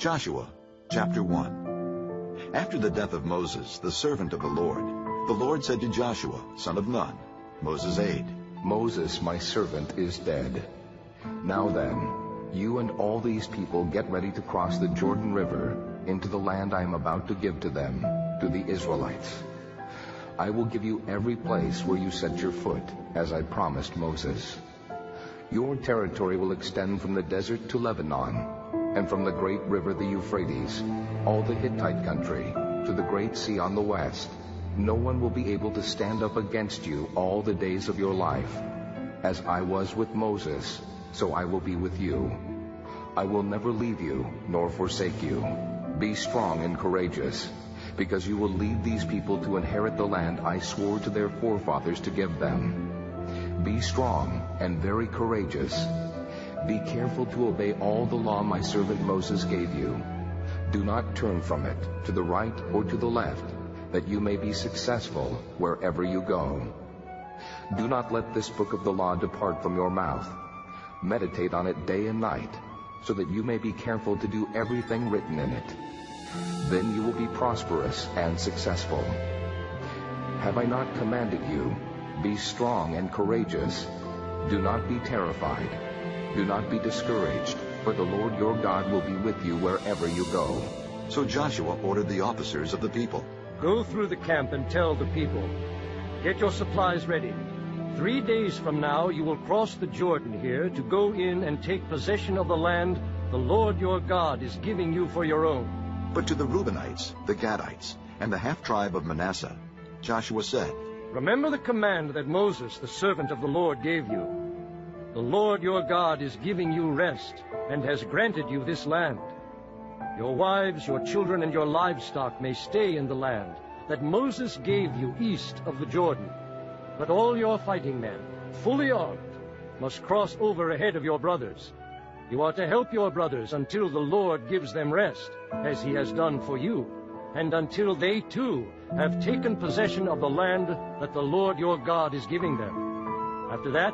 Joshua, chapter 1. After the death of Moses, the servant of the Lord said to Joshua, son of Nun, Moses' aide, Moses, my servant, is dead. Now then, you and all these people get ready to cross the Jordan River into the land I am about to give to them, to the Israelites. I will give you every place where you set your foot, as I promised Moses. Your territory will extend from the desert to Lebanon, and from the great river the Euphrates, all the Hittite country, to the great sea on the west. No one will be able to stand up against you all the days of your life. As I was with Moses, so I will be with you. I will never leave you nor forsake you. Be strong and courageous, because you will lead these people to inherit the land I swore to their forefathers to give them. Be strong and very courageous. Be careful to obey all the law my servant Moses gave you. Do not turn from it to the right or to the left, that you may be successful wherever you go. Do not let this book of the law depart from your mouth. Meditate on it day and night, so that you may be careful to do everything written in it. Then you will be prosperous and successful. Have I not commanded you? Be strong and courageous. Do not be terrified. Do not be discouraged, for the Lord your God will be with you wherever you go. So Joshua ordered the officers of the people, Go through the camp and tell the people, get your supplies ready. 3 days from now you will cross the Jordan here to go in and take possession of the land the Lord your God is giving you for your own. But to the Reubenites, the Gadites, and the half-tribe of Manasseh, Joshua said, Remember the command that Moses, the servant of the Lord, gave you. The Lord your God is giving you rest and has granted you this land. Your wives, your children, and your livestock may stay in the land that Moses gave you east of the Jordan. But all your fighting men, fully armed, must cross over ahead of your brothers. You are to help your brothers until the Lord gives them rest, as he has done for you, and until they too have taken possession of the land that the Lord your God is giving them. After that,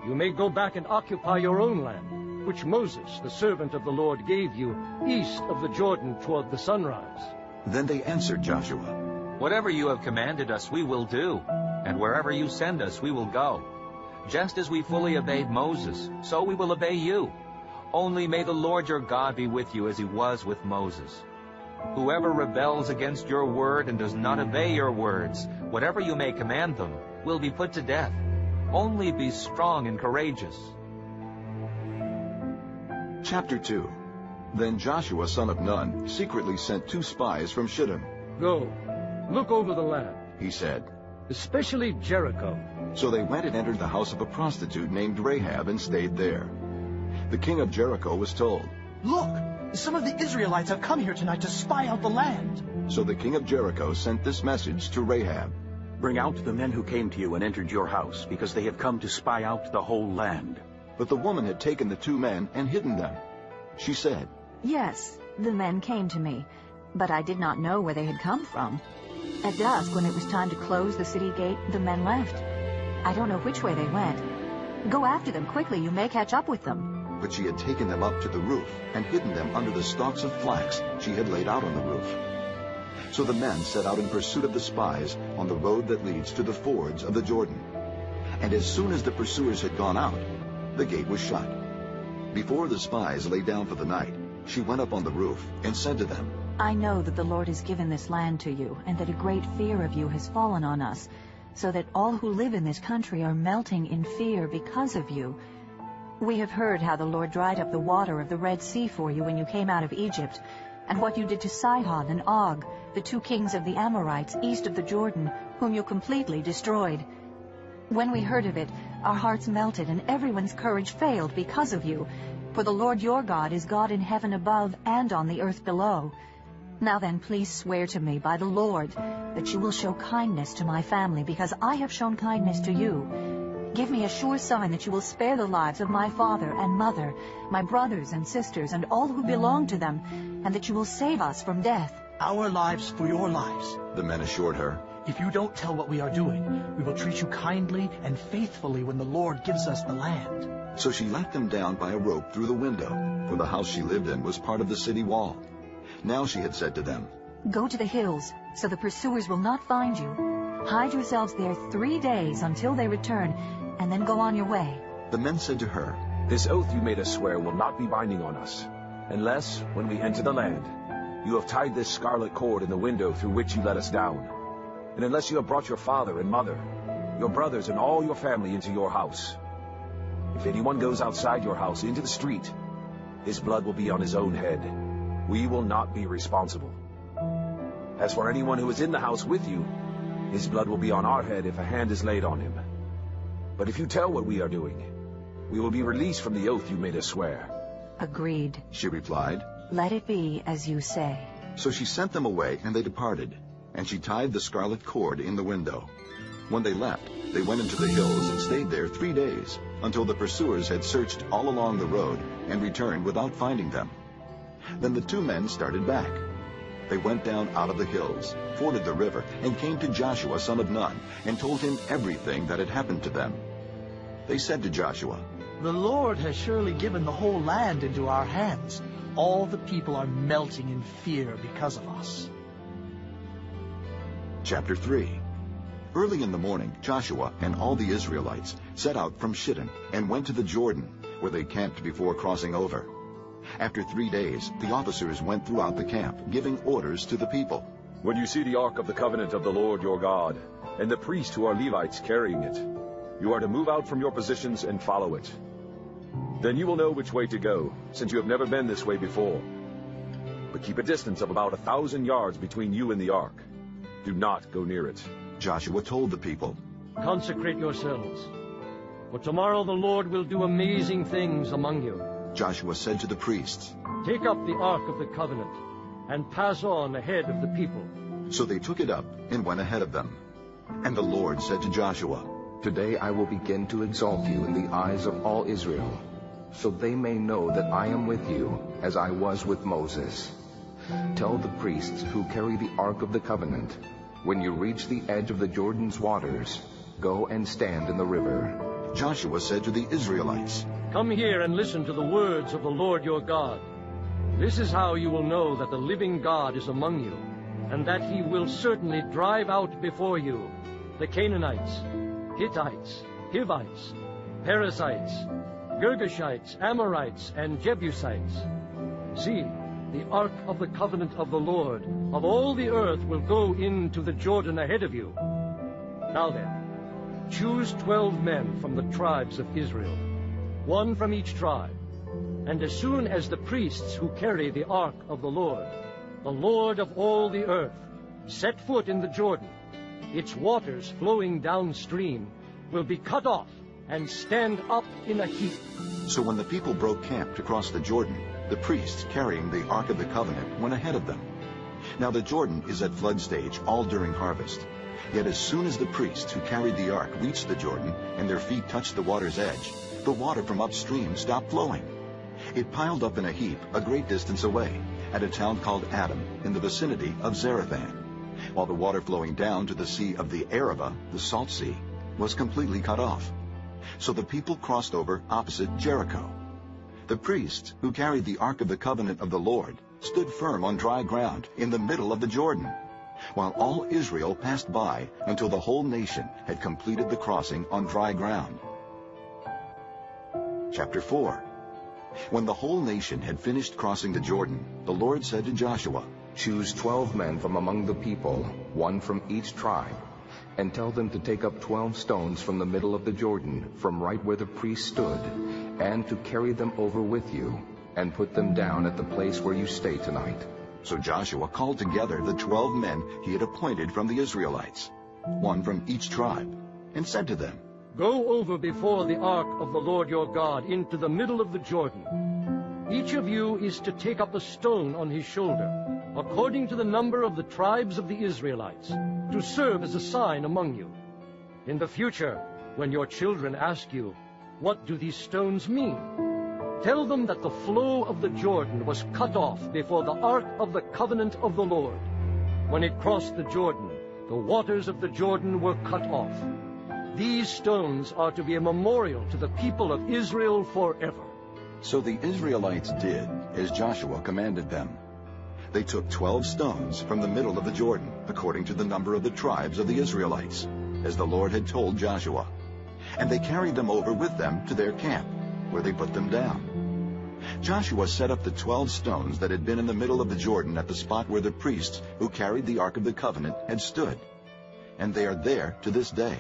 you may go back and occupy your own land, which Moses, the servant of the Lord, gave you east of the Jordan toward the sunrise. Then they answered Joshua, Whatever you have commanded us we will do, and wherever you send us we will go. Just as we fully obeyed Moses, so we will obey you. Only may the Lord your God be with you as he was with Moses. Whoever rebels against your word and does not obey your words, whatever you may command them, will be put to death. Only be strong and courageous. Chapter 2. Then Joshua son of Nun secretly sent 2 spies from Shittim. Go, look over the land, He said. especially Jericho. So they went and entered the house of a prostitute named Rahab and stayed there. The king of Jericho was told, Look, some of the Israelites have come here tonight to spy out the land. So the king of Jericho sent this message to Rahab. Bring out the men who came to you and entered your house, because they have come to spy out the whole land. But the woman had taken the 2 men and hidden them. She said, Yes, the men came to me, but I did not know where they had come from. At dusk, when it was time to close the city gate, the men left. I don't know which way they went. Go after them quickly, you may catch up with them. But she had taken them up to the roof and hidden them under the stalks of flax she had laid out on the roof. So the men set out in pursuit of the spies on the road that leads to the fords of the Jordan. And as soon as the pursuers had gone out, the gate was shut. Before the spies lay down for the night, she went up on the roof and said to them, I know that the Lord has given this land to you, and that a great fear of you has fallen on us, so that all who live in this country are melting in fear because of you. We have heard how the Lord dried up the water of the Red Sea for you when you came out of Egypt, and what you did to Sihon and Og, the 2 kings of the Amorites east of the Jordan, whom you completely destroyed. When we heard of it, our hearts melted, and everyone's courage failed because of you. For the Lord your God is God in heaven above and on the earth below. Now then, please swear to me by the Lord that you will show kindness to my family, because I have shown kindness to you. Give me a sure sign that you will spare the lives of my father and mother, my brothers and sisters, and all who belong to them, and that you will save us from death. Our lives for your lives. the men assured her. If you don't tell what we are doing, we will treat you kindly and faithfully when the Lord gives us the land. So she let them down by a rope through the window, for the house she lived in was part of the city wall. Now she had said to them, Go to the hills, so the pursuers will not find you. Hide yourselves there 3 days until they return, and then go on your way. The men said to her, This oath you made us swear will not be binding on us, unless, when we enter the land, you have tied this scarlet cord in the window through which you let us down, and unless you have brought your father and mother, your brothers and all your family into your house. If anyone goes outside your house into the street, his blood will be on his own head. We will not be responsible. As for anyone who is in the house with you, his blood will be on our head if a hand is laid on him. But if you tell what we are doing, we will be released from the oath you made us swear. Agreed. She replied. Let it be as you say. So she sent them away, and they departed, and she tied the scarlet cord in the window. When they left, they went into the hills and stayed there 3 days, until the pursuers had searched all along the road and returned without finding them. Then the 2 men started back. They went down out of the hills, forded the river, and came to Joshua son of Nun, and told him everything that had happened to them. They said to Joshua, The Lord has surely given the whole land into our hands. All the people are melting in fear because of us. Chapter 3. Early in the morning, Joshua and all the Israelites set out from Shittim and went to the Jordan, where they camped before crossing over. After 3 days, the officers went throughout the camp, giving orders to the people. When you see the ark of the covenant of the Lord your God, and the priests who are Levites carrying it, you are to move out from your positions and follow it. Then you will know which way to go, since you have never been this way before. But keep a distance of about 1,000 yards between you and the ark. Do not go near it. Joshua told the people, Consecrate yourselves, for tomorrow the Lord will do amazing things among you. Joshua said to the priests, Take up the Ark of the Covenant, and pass on ahead of the people. So they took it up and went ahead of them. And the Lord said to Joshua, Today I will begin to exalt you in the eyes of all Israel, so they may know that I am with you, as I was with Moses. Tell the priests who carry the Ark of the Covenant, when you reach the edge of the Jordan's waters, go and stand in the river. Joshua said to the Israelites, Come here and listen to the words of the Lord your God. This is how you will know that the living God is among you, and that he will certainly drive out before you the Canaanites, Hittites, Hivites, Perizzites, Girgashites, Amorites, and Jebusites. See, the ark of the covenant of the Lord of all the earth will go into the Jordan ahead of you. Now then, choose 12 men from the tribes of Israel, 1 from each tribe. And as soon as the priests who carry the ark of the Lord of all the earth, set foot in the Jordan, its waters flowing downstream will be cut off and stand up in a heap. So when the people broke camp to cross the Jordan, the priests carrying the Ark of the Covenant went ahead of them. Now the Jordan is at flood stage all during harvest. Yet as soon as the priests who carried the ark reached the Jordan and their feet touched the water's edge, the water from upstream stopped flowing. It piled up in a heap a great distance away, at a town called Adam, in the vicinity of Zarethan, while the water flowing down to the sea of the Arabah, the Salt Sea, was completely cut off. So the people crossed over opposite Jericho. The priests who carried the Ark of the Covenant of the Lord stood firm on dry ground in the middle of the Jordan, while all Israel passed by until the whole nation had completed the crossing on dry ground. Chapter 4. When the whole nation had finished crossing the Jordan, the Lord said to Joshua, Choose 12 men from among the people, 1 from each tribe, and tell them to take up 12 stones from the middle of the Jordan, from right where the priests stood, and to carry them over with you, and put them down at the place where you stay tonight. So Joshua called together the 12 men he had appointed from the Israelites, 1 from each tribe, and said to them, Go over before the ark of the Lord your God into the middle of the Jordan. Each of you is to take up a stone on his shoulder, according to the number of the tribes of the Israelites, to serve as a sign among you. In the future, when your children ask you, What do these stones mean? Tell them that the flow of the Jordan was cut off before the ark of the covenant of the Lord. When it crossed the Jordan, the waters of the Jordan were cut off. These stones are to be a memorial to the people of Israel forever. So the Israelites did as Joshua commanded them. They took 12 stones from the middle of the Jordan, according to the number of the tribes of the Israelites, as the Lord had told Joshua. And they carried them over with them to their camp, where they put them down. Joshua set up the 12 stones that had been in the middle of the Jordan at the spot where the priests who carried the Ark of the Covenant had stood. And they are there to this day.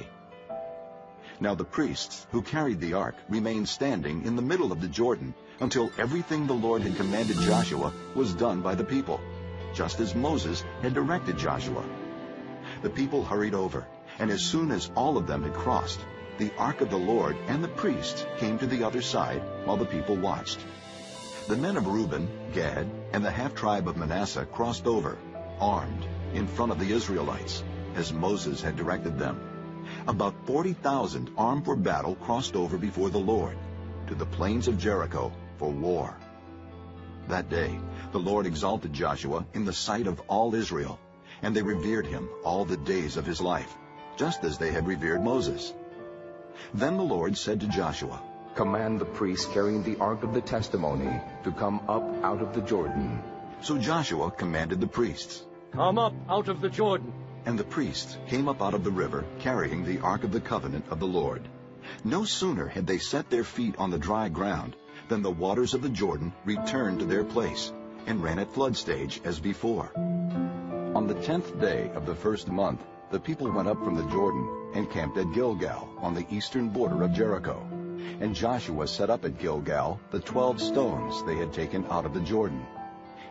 Now the priests who carried the ark remained standing in the middle of the Jordan until everything the Lord had commanded Joshua was done by the people, just as Moses had directed Joshua. The people hurried over, and as soon as all of them had crossed, the ark of the Lord and the priests came to the other side while the people watched. The men of Reuben, Gad, and the half-tribe of Manasseh crossed over, armed, in front of the Israelites, as Moses had directed them. About 40,000 armed for battle crossed over before the Lord to the plains of Jericho for war. That day the Lord exalted Joshua in the sight of all Israel, and they revered him all the days of his life, just as they had revered Moses. Then the Lord said to Joshua, "Command the priests carrying the ark of the testimony to come up out of the Jordan." So Joshua commanded the priests. Come up out of the Jordan. And the priests came up out of the river, carrying the Ark of the Covenant of the Lord. No sooner had they set their feet on the dry ground than the waters of the Jordan returned to their place and ran at flood stage as before. On the 10th day of the first month, the people went up from the Jordan and camped at Gilgal on the eastern border of Jericho. And Joshua set up at Gilgal the 12 stones they had taken out of the Jordan.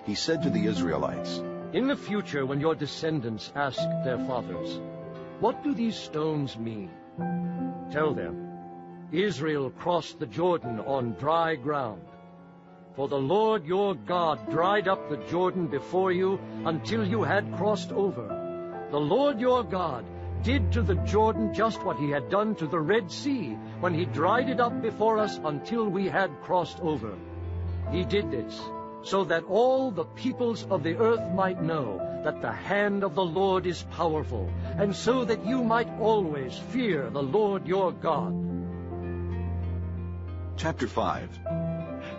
He said to the Israelites, In the future, when your descendants ask their fathers, "What do these stones mean?" tell them, Israel crossed the Jordan on dry ground. For the Lord your God dried up the Jordan before you until you had crossed over. The Lord your God did to the Jordan just what he had done to the Red Sea when he dried it up before us until we had crossed over. He did this so that all the peoples of the earth might know that the hand of the Lord is powerful, and so that you might always fear the Lord your God. Chapter 5.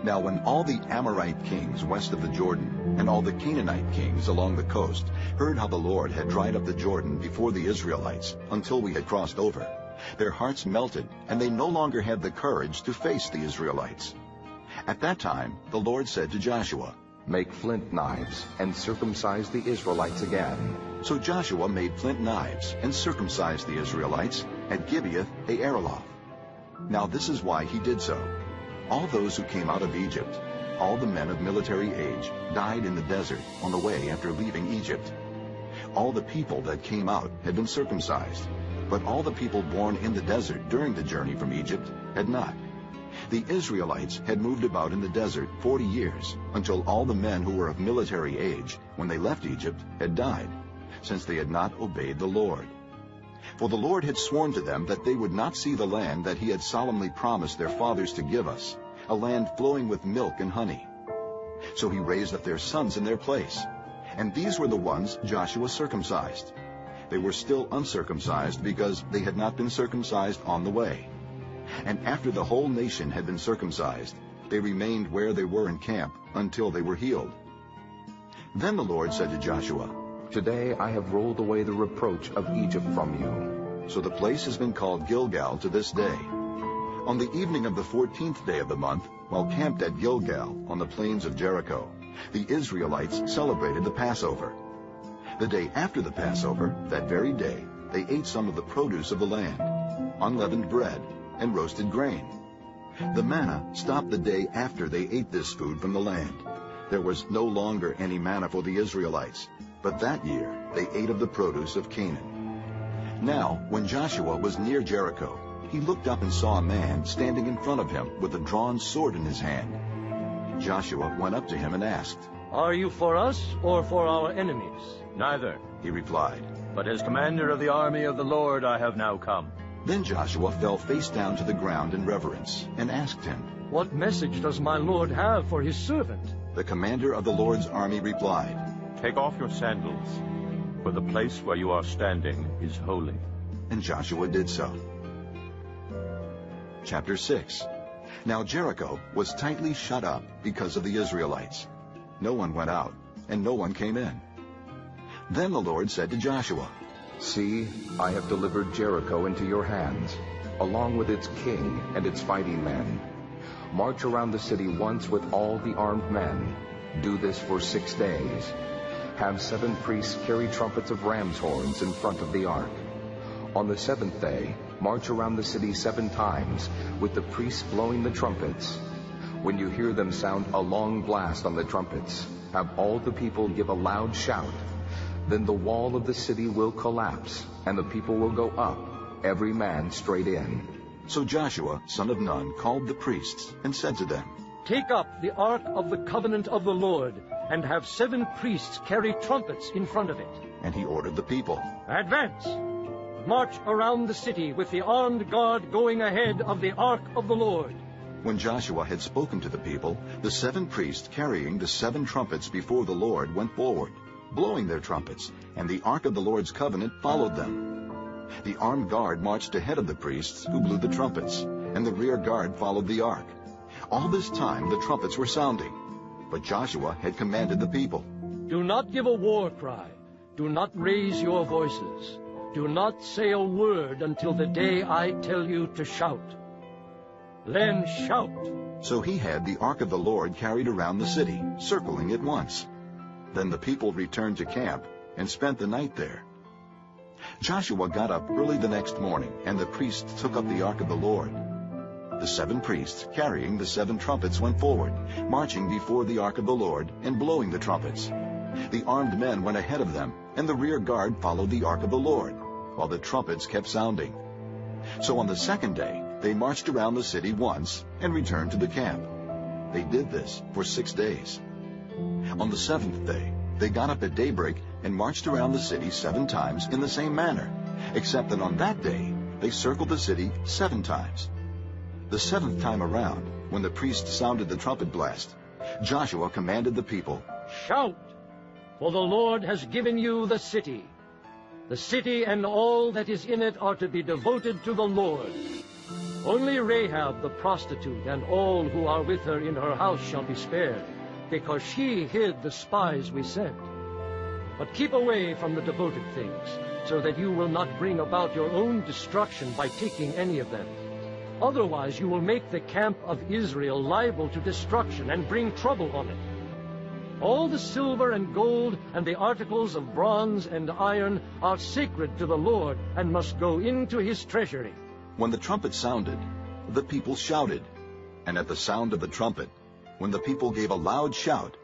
Now when all the Amorite kings west of the Jordan and all the Canaanite kings along the coast heard how the Lord had dried up the Jordan before the Israelites until we had crossed over, their hearts melted, and they no longer had the courage to face the Israelites. At that time the Lord said to Joshua, "Make flint knives and circumcise the Israelites again." So Joshua made flint knives and circumcised the Israelites at Gibeath-Haaraloth. Now this is why he did so. All those who came out of Egypt, all the men of military age, died in the desert on the way after leaving Egypt. All the people that came out had been circumcised, but all the people born in the desert during the journey from Egypt had not. The Israelites had moved about in the desert 40 years, until all the men who were of military age when they left Egypt had died, since they had not obeyed the Lord. For the Lord had sworn to them that they would not see the land that he had solemnly promised their fathers to give us, a land flowing with milk and honey. So he raised up their sons in their place, and these were the ones Joshua circumcised. They were still uncircumcised because they had not been circumcised on the way. And after the whole nation had been circumcised, they remained where they were in camp until they were healed. Then the Lord said to Joshua, "Today I have rolled away the reproach of Egypt from you." So the place has been called Gilgal to this day. On the evening of the 14th day of the month, while camped at Gilgal on the plains of Jericho, the Israelites celebrated the Passover. The day after the Passover, that very day, they ate some of the produce of the land, unleavened bread, and roasted grain. The manna stopped the day after they ate this food from the land. There was no longer any manna for the Israelites, but that year they ate of the produce of Canaan. Now, when Joshua was near Jericho, he looked up and saw a man standing in front of him with a drawn sword in his hand. Joshua went up to him and asked, Are you for us or for our enemies? Neither, he replied. but as commander of the army of the Lord I have now come. Then Joshua fell face down to the ground in reverence and asked him, What message does my Lord have for his servant? The commander of the Lord's army replied, Take off your sandals, for the place where you are standing is holy. And Joshua did so. Chapter 6. Now Jericho was tightly shut up because of the Israelites. No one went out, and no one came in. Then the Lord said to Joshua, See, I have delivered Jericho into your hands, along with its king and its fighting men. March around the city once with all the armed men. Do this for 6 days. Have 7 priests carry trumpets of ram's horns in front of the ark. On the 7th day, march around the city 7 times, with the priests blowing the trumpets. When you hear them sound a long blast on the trumpets, have all the people give a loud shout. Then the wall of the city will collapse, and the people will go up, every man straight in. So Joshua, son of Nun, called the priests and said to them, Take up the ark of the covenant of the Lord, and have 7 priests carry trumpets in front of it. And he ordered the people, Advance! March around the city with the armed guard going ahead of the ark of the Lord. When Joshua had spoken to the people, the 7 priests carrying the 7 trumpets before the Lord went forward, blowing their trumpets, and the ark of the Lord's covenant followed them. The armed guard marched ahead of the priests who blew the trumpets, and the rear guard followed the ark. All this time the trumpets were sounding, but Joshua had commanded the people, Do not give a war cry. Do not raise your voices. Do not say a word until the day I tell you to shout. Then shout. So he had the ark of the Lord carried around the city, circling it once. Then the people returned to camp and spent the night there. Joshua got up early the next morning, and the priests took up the ark of the Lord. The 7 priests, carrying the 7 trumpets, went forward, marching before the ark of the Lord and blowing the trumpets. The armed men went ahead of them, and the rear guard followed the ark of the Lord, while the trumpets kept sounding. So on the 2nd day, they marched around the city once and returned to the camp. They did this for 6 days. On the 7th day, they got up at daybreak and marched around the city 7 times in the same manner, except that on that day they circled the city 7 times. The 7th time around, when the priest sounded the trumpet blast, Joshua commanded the people, Shout, for the Lord has given you the city. The city and all that is in it are to be devoted to the Lord. Only Rahab the prostitute and all who are with her in her house shall be spared, because she hid the spies we sent. But keep away from the devoted things, so that you will not bring about your own destruction by taking any of them. Otherwise you will make the camp of Israel liable to destruction and bring trouble on it. All the silver and gold and the articles of bronze and iron are sacred to the Lord and must go into his treasury. When the trumpet sounded, the people shouted, and at the sound of the trumpet, when the people gave a loud shout,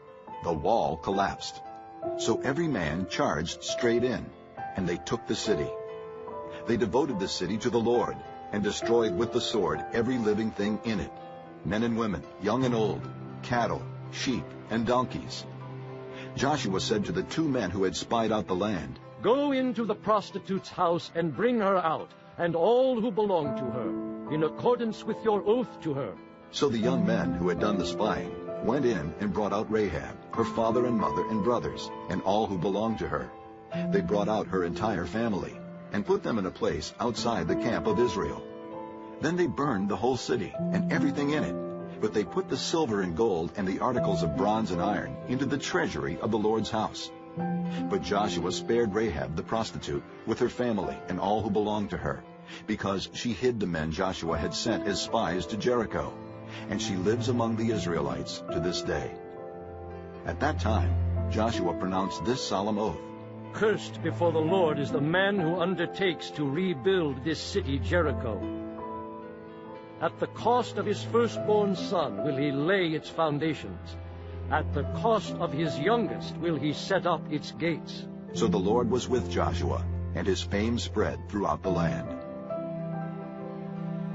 the wall collapsed. So every man charged straight in, and they took the city. They devoted the city to the Lord, and destroyed with the sword every living thing in it, men and women, young and old, cattle, sheep, and donkeys. Joshua said to the 2 men who had spied out the land, Go into the prostitute's house and bring her out, and all who belong to her, in accordance with your oath to her. So the young men who had done the spying went in and brought out Rahab, her father and mother and brothers, and all who belonged to her. They brought out her entire family, and put them in a place outside the camp of Israel. Then they burned the whole city and everything in it, but they put the silver and gold and the articles of bronze and iron into the treasury of the Lord's house. But Joshua spared Rahab the prostitute with her family and all who belonged to her, because she hid the men Joshua had sent as spies to Jericho, and she lives among the Israelites to this day. At that time, Joshua pronounced this solemn oath, Cursed before the Lord is the man who undertakes to rebuild this city Jericho. At the cost of his firstborn son will he lay its foundations. At the cost of his youngest will he set up its gates. So the Lord was with Joshua, and his fame spread throughout the land.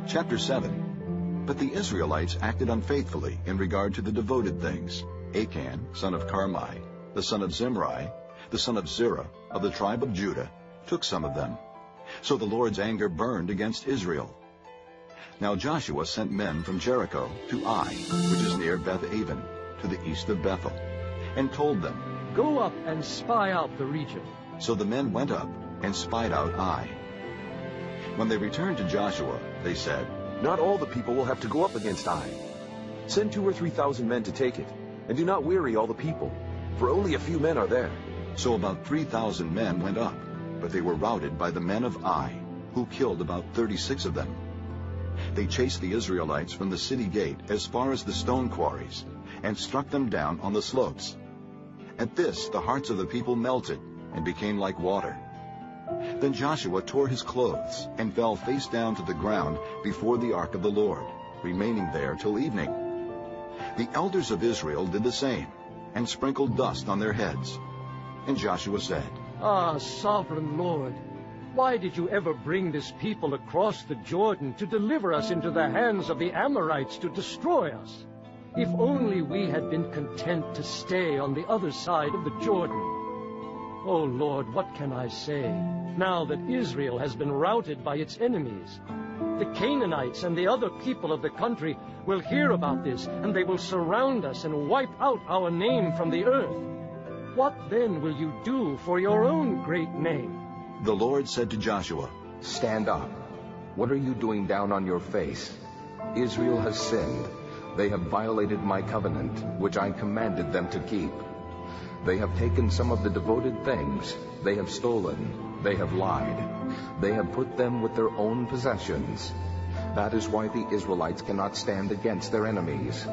Chapter 7. But the Israelites acted unfaithfully in regard to the devoted things. Achan, son of Carmi, the son of Zimri, the son of Zerah, of the tribe of Judah, took some of them. So the Lord's anger burned against Israel. Now Joshua sent men from Jericho to Ai, which is near Beth-aven, to the east of Bethel, and told them, Go up and spy out the region. So the men went up and spied out Ai. When they returned to Joshua, they said, Not all the people will have to go up against Ai. Send 2,000 or 3,000 men to take it, and do not weary all the people, for only a few men are there. So about 3,000 men went up, but they were routed by the men of Ai, who killed about 36 of them. They chased the Israelites from the city gate as far as the stone quarries, and struck them down on the slopes. At this the hearts of the people melted and became like water. Then Joshua tore his clothes and fell face down to the ground before the ark of the Lord, remaining there till evening. The elders of Israel did the same, and sprinkled dust on their heads. And Joshua said, Ah, sovereign Lord, why did you ever bring this people across the Jordan to deliver us into the hands of the Amorites to destroy us? If only we had been content to stay on the other side of the Jordan. Oh Lord, what can I say, now that Israel has been routed by its enemies? The Canaanites and the other people of the country will hear about this, and they will surround us and wipe out our name from the earth. What then will you do for your own great name? The Lord said to Joshua, Stand up. What are you doing down on your face? Israel has sinned. They have violated my covenant, which I commanded them to keep. They have taken some of the devoted things. They have stolen. They have lied. They have put them with their own possessions. That is why the Israelites cannot stand against their enemies.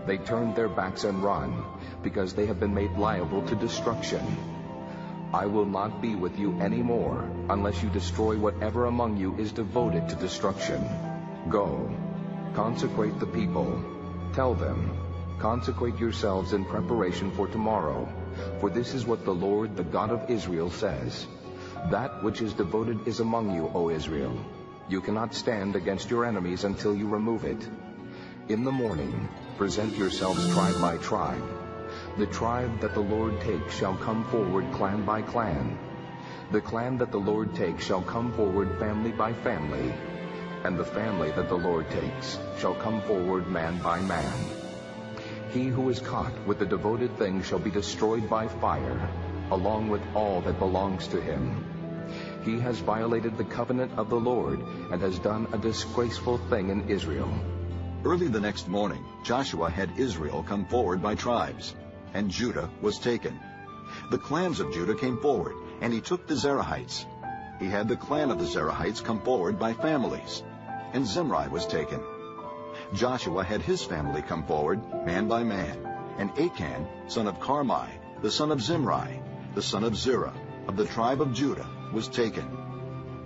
They turned their backs and run, because they have been made liable to destruction. I will not be with you any more, unless you destroy whatever among you is devoted to destruction. Go, consecrate the people. Tell them, consecrate yourselves in preparation for tomorrow, for this is what the Lord, the God of Israel, says. That which is devoted is among you, O Israel. You cannot stand against your enemies until you remove it. In the morning, present yourselves tribe by tribe. The tribe that the Lord takes shall come forward clan by clan. The clan that the Lord takes shall come forward family by family. And the family that the Lord takes shall come forward man by man. He who is caught with the devoted thing shall be destroyed by fire, along with all that belongs to him. He has violated the covenant of the Lord and has done a disgraceful thing in Israel. Early the next morning, Joshua had Israel come forward by tribes, and Judah was taken. The clans of Judah came forward, and he took the Zerahites. He had the clan of the Zerahites come forward by families, and Zimri was taken. Joshua had his family come forward, man by man, and Achan, son of Carmi, the son of Zimri, the son of Zerah, of the tribe of Judah, was taken.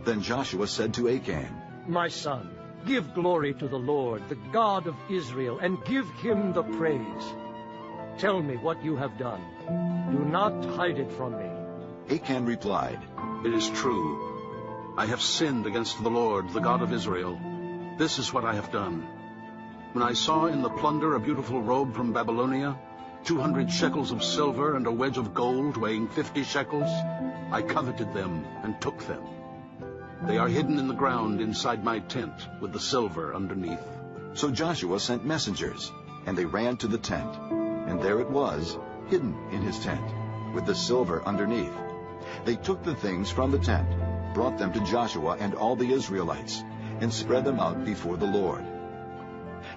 Then Joshua said to Achan, My son, give glory to the Lord, the God of Israel, and give him the praise. Tell me what you have done. Do not hide it from me. Achan replied, It is true. I have sinned against the Lord, the God of Israel. This is what I have done. When I saw in the plunder a beautiful robe from Babylonia, 200 shekels of silver and a wedge of gold weighing 50 shekels, I coveted them and took them. They are hidden in the ground inside my tent with the silver underneath. So Joshua sent messengers, and they ran to the tent, and there it was, hidden in his tent, with the silver underneath. They took the things from the tent, brought them to Joshua and all the Israelites, and spread them out before the Lord.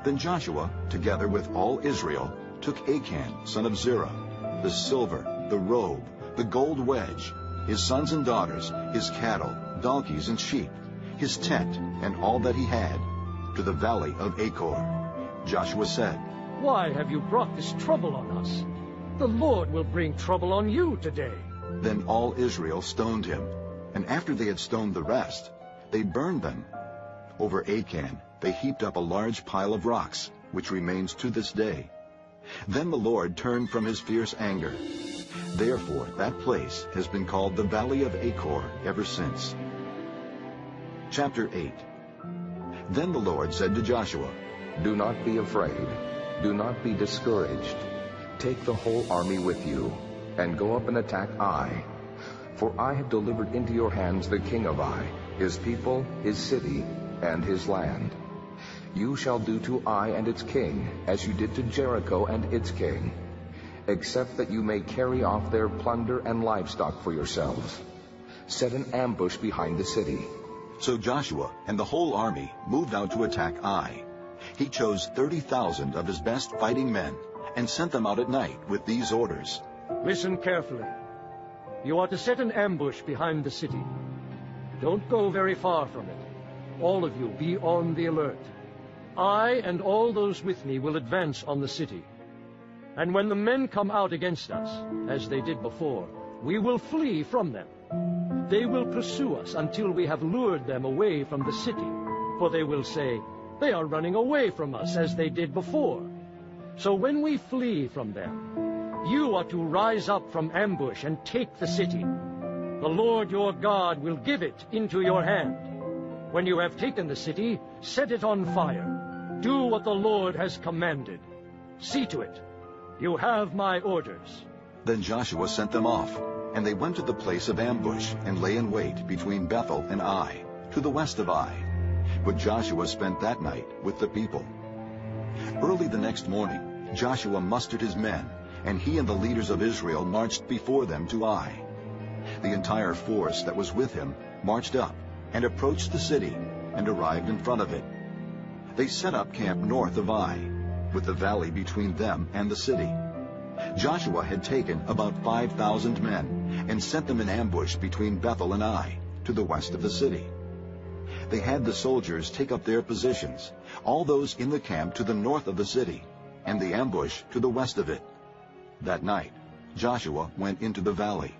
Then Joshua, together with all Israel, took Achan, son of Zerah, the silver, the robe, the gold wedge, his sons and daughters, his cattle, donkeys and sheep, his tent, and all that he had, to the valley of Achor. Joshua said, Why have you brought this trouble on us? The Lord will bring trouble on you today. Then all Israel stoned him, and after they had stoned the rest, they burned them. Over Achan they heaped up a large pile of rocks, which remains to this day. Then the Lord turned from his fierce anger. Therefore that place has been called the Valley of Achor ever since. Chapter 8. Then the Lord said to Joshua, Do not be afraid. Do not be discouraged. Take the whole army with you, and go up and attack Ai. For I have delivered into your hands the king of Ai, his people, his city, and his land. You shall do to Ai and its king as you did to Jericho and its king, except that you may carry off their plunder and livestock for yourselves. Set an ambush behind the city. So Joshua and the whole army moved out to attack Ai. He chose 30,000 of his best fighting men and sent them out at night with these orders. Listen carefully. You are to set an ambush behind the city. Don't go very far from it. All of you be on the alert. I and all those with me will advance on the city. And when the men come out against us, as they did before, we will flee from them. They will pursue us until we have lured them away from the city, for they will say, "They are running away from us as they did before." So when we flee from them, you are to rise up from ambush and take the city. The Lord your God will give it into your hand. When you have taken the city, set it on fire. Do what the Lord has commanded. See to it. You have my orders. Then Joshua sent them off, and they went to the place of ambush and lay in wait between Bethel and Ai, to the west of Ai. But Joshua spent that night with the people. Early the next morning, Joshua mustered his men, and he and the leaders of Israel marched before them to Ai. The entire force that was with him marched up and approached the city and arrived in front of it. They set up camp north of Ai, with the valley between them and the city. Joshua had taken about 5,000 men and sent them in ambush between Bethel and Ai, to the west of the city. They had the soldiers take up their positions, all those in the camp to the north of the city, and the ambush to the west of it. That night, Joshua went into the valley.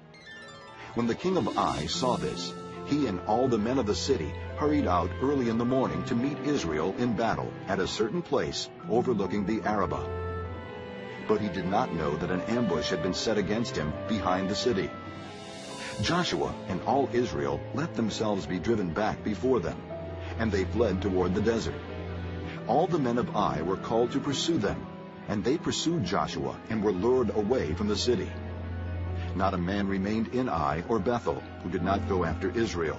When the king of Ai saw this, he and all the men of the city hurried out early in the morning to meet Israel in battle at a certain place overlooking the Arabah. But he did not know that an ambush had been set against him behind the city. Joshua and all Israel let themselves be driven back before them, and they fled toward the desert. All the men of Ai were called to pursue them, and they pursued Joshua and were lured away from the city. Not a man remained in Ai or Bethel who did not go after Israel.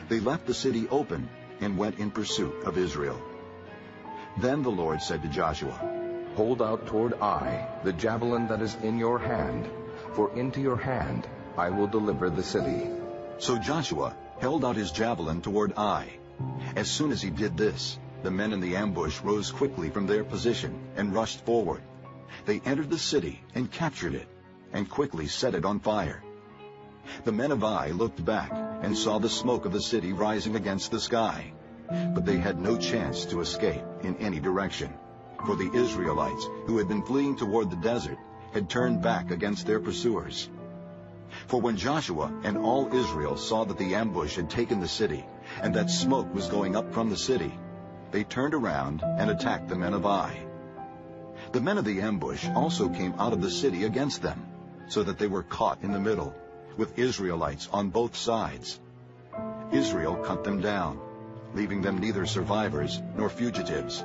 They left the city open and went in pursuit of Israel. Then the Lord said to Joshua, "Hold out toward Ai the javelin that is in your hand, for into your hand I will deliver the city." So Joshua held out his javelin toward Ai. As soon as he did this, the men in the ambush rose quickly from their position and rushed forward. They entered the city and captured it, and quickly set it on fire. The men of Ai looked back and saw the smoke of the city rising against the sky, but they had no chance to escape in any direction, for the Israelites, who had been fleeing toward the desert, had turned back against their pursuers. For when Joshua and all Israel saw that the ambush had taken the city, and that smoke was going up from the city, they turned around and attacked the men of Ai. The men of the ambush also came out of the city against them, so that they were caught in the middle, with Israelites on both sides. Israel cut them down, leaving them neither survivors nor fugitives.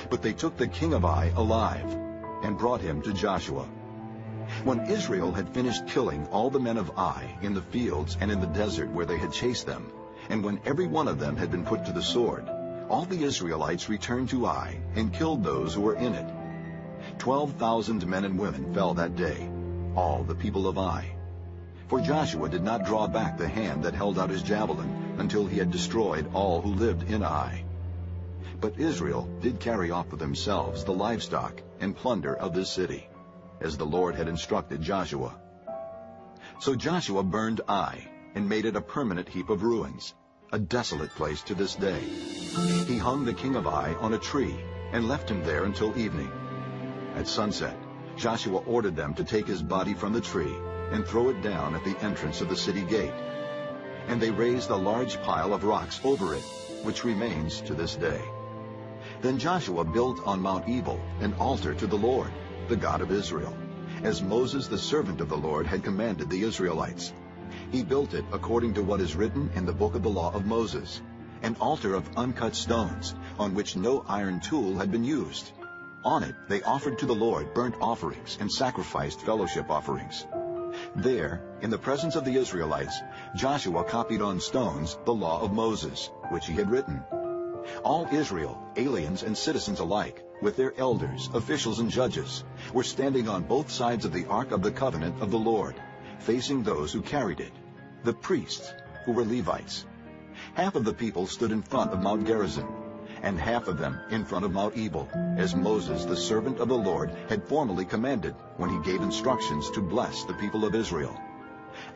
But they took the king of Ai alive and brought him to Joshua. When Israel had finished killing all the men of Ai in the fields and in the desert where they had chased them, and when every one of them had been put to the sword, all the Israelites returned to Ai and killed those who were in it. 12,000 men and women fell that day, all the people of Ai. For Joshua did not draw back the hand that held out his javelin until he had destroyed all who lived in Ai. But Israel did carry off for themselves the livestock and plunder of this city, as the Lord had instructed Joshua. So Joshua burned Ai and made it a permanent heap of ruins, a desolate place to this day. He hung the king of Ai on a tree and left him there until evening. At sunset, Joshua ordered them to take his body from the tree and throw it down at the entrance of the city gate. And they raised a large pile of rocks over it, which remains to this day. Then Joshua built on Mount Ebal an altar to the Lord, the God of Israel, as Moses the servant of the Lord had commanded the Israelites. He built it according to what is written in the book of the law of Moses, an altar of uncut stones, on which no iron tool had been used. On it they offered to the Lord burnt offerings and sacrificed fellowship offerings. There, in the presence of the Israelites, Joshua copied on stones the law of Moses, which he had written. All Israel, aliens and citizens alike, with their elders, officials, and judges, were standing on both sides of the Ark of the Covenant of the Lord, facing those who carried it, the priests, who were Levites. Half of the people stood in front of Mount Gerizim, and half of them in front of Mount Ebal, as Moses, the servant of the Lord, had formerly commanded when he gave instructions to bless the people of Israel.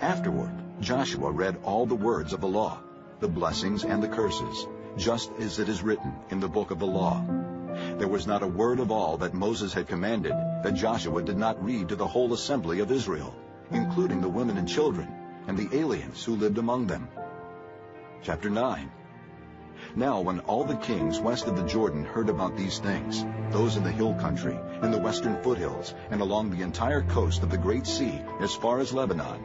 Afterward, Joshua read all the words of the law, the blessings and the curses, just as it is written in the book of the law. There was not a word of all that Moses had commanded that Joshua did not read to the whole assembly of Israel, including the women and children, and the aliens who lived among them. Chapter 9. Now when all the kings west of the Jordan heard about these things, those in the hill country, in the western foothills, and along the entire coast of the Great Sea, as far as Lebanon,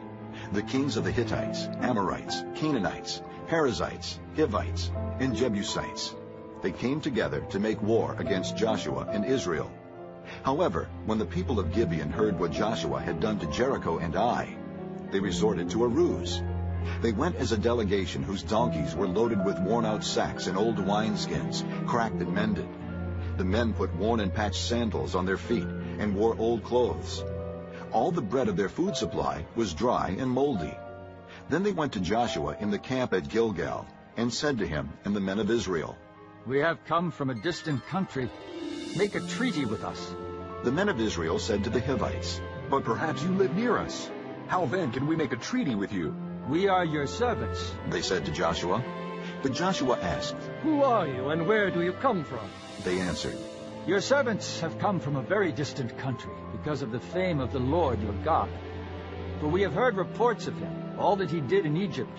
the kings of the Hittites, Amorites, Canaanites, Perizzites, Hivites, and Jebusites, they came together to make war against Joshua and Israel. However, when the people of Gibeon heard what Joshua had done to Jericho and Ai, they resorted to a ruse. They went as a delegation whose donkeys were loaded with worn-out sacks and old wineskins, cracked and mended. The men put worn and patched sandals on their feet and wore old clothes. All the bread of their food supply was dry and moldy. Then they went to Joshua in the camp at Gilgal and said to him and the men of Israel, "We have come from a distant country. Make a treaty with us." The men of Israel said to the Hivites, "But perhaps you live near us. How then can we make a treaty with you?" "We are your servants," they said to Joshua. But Joshua asked, "Who are you and where do you come from?" They answered, "Your servants have come from a very distant country because of the fame of the Lord your God. For we have heard reports of him, all that he did in Egypt,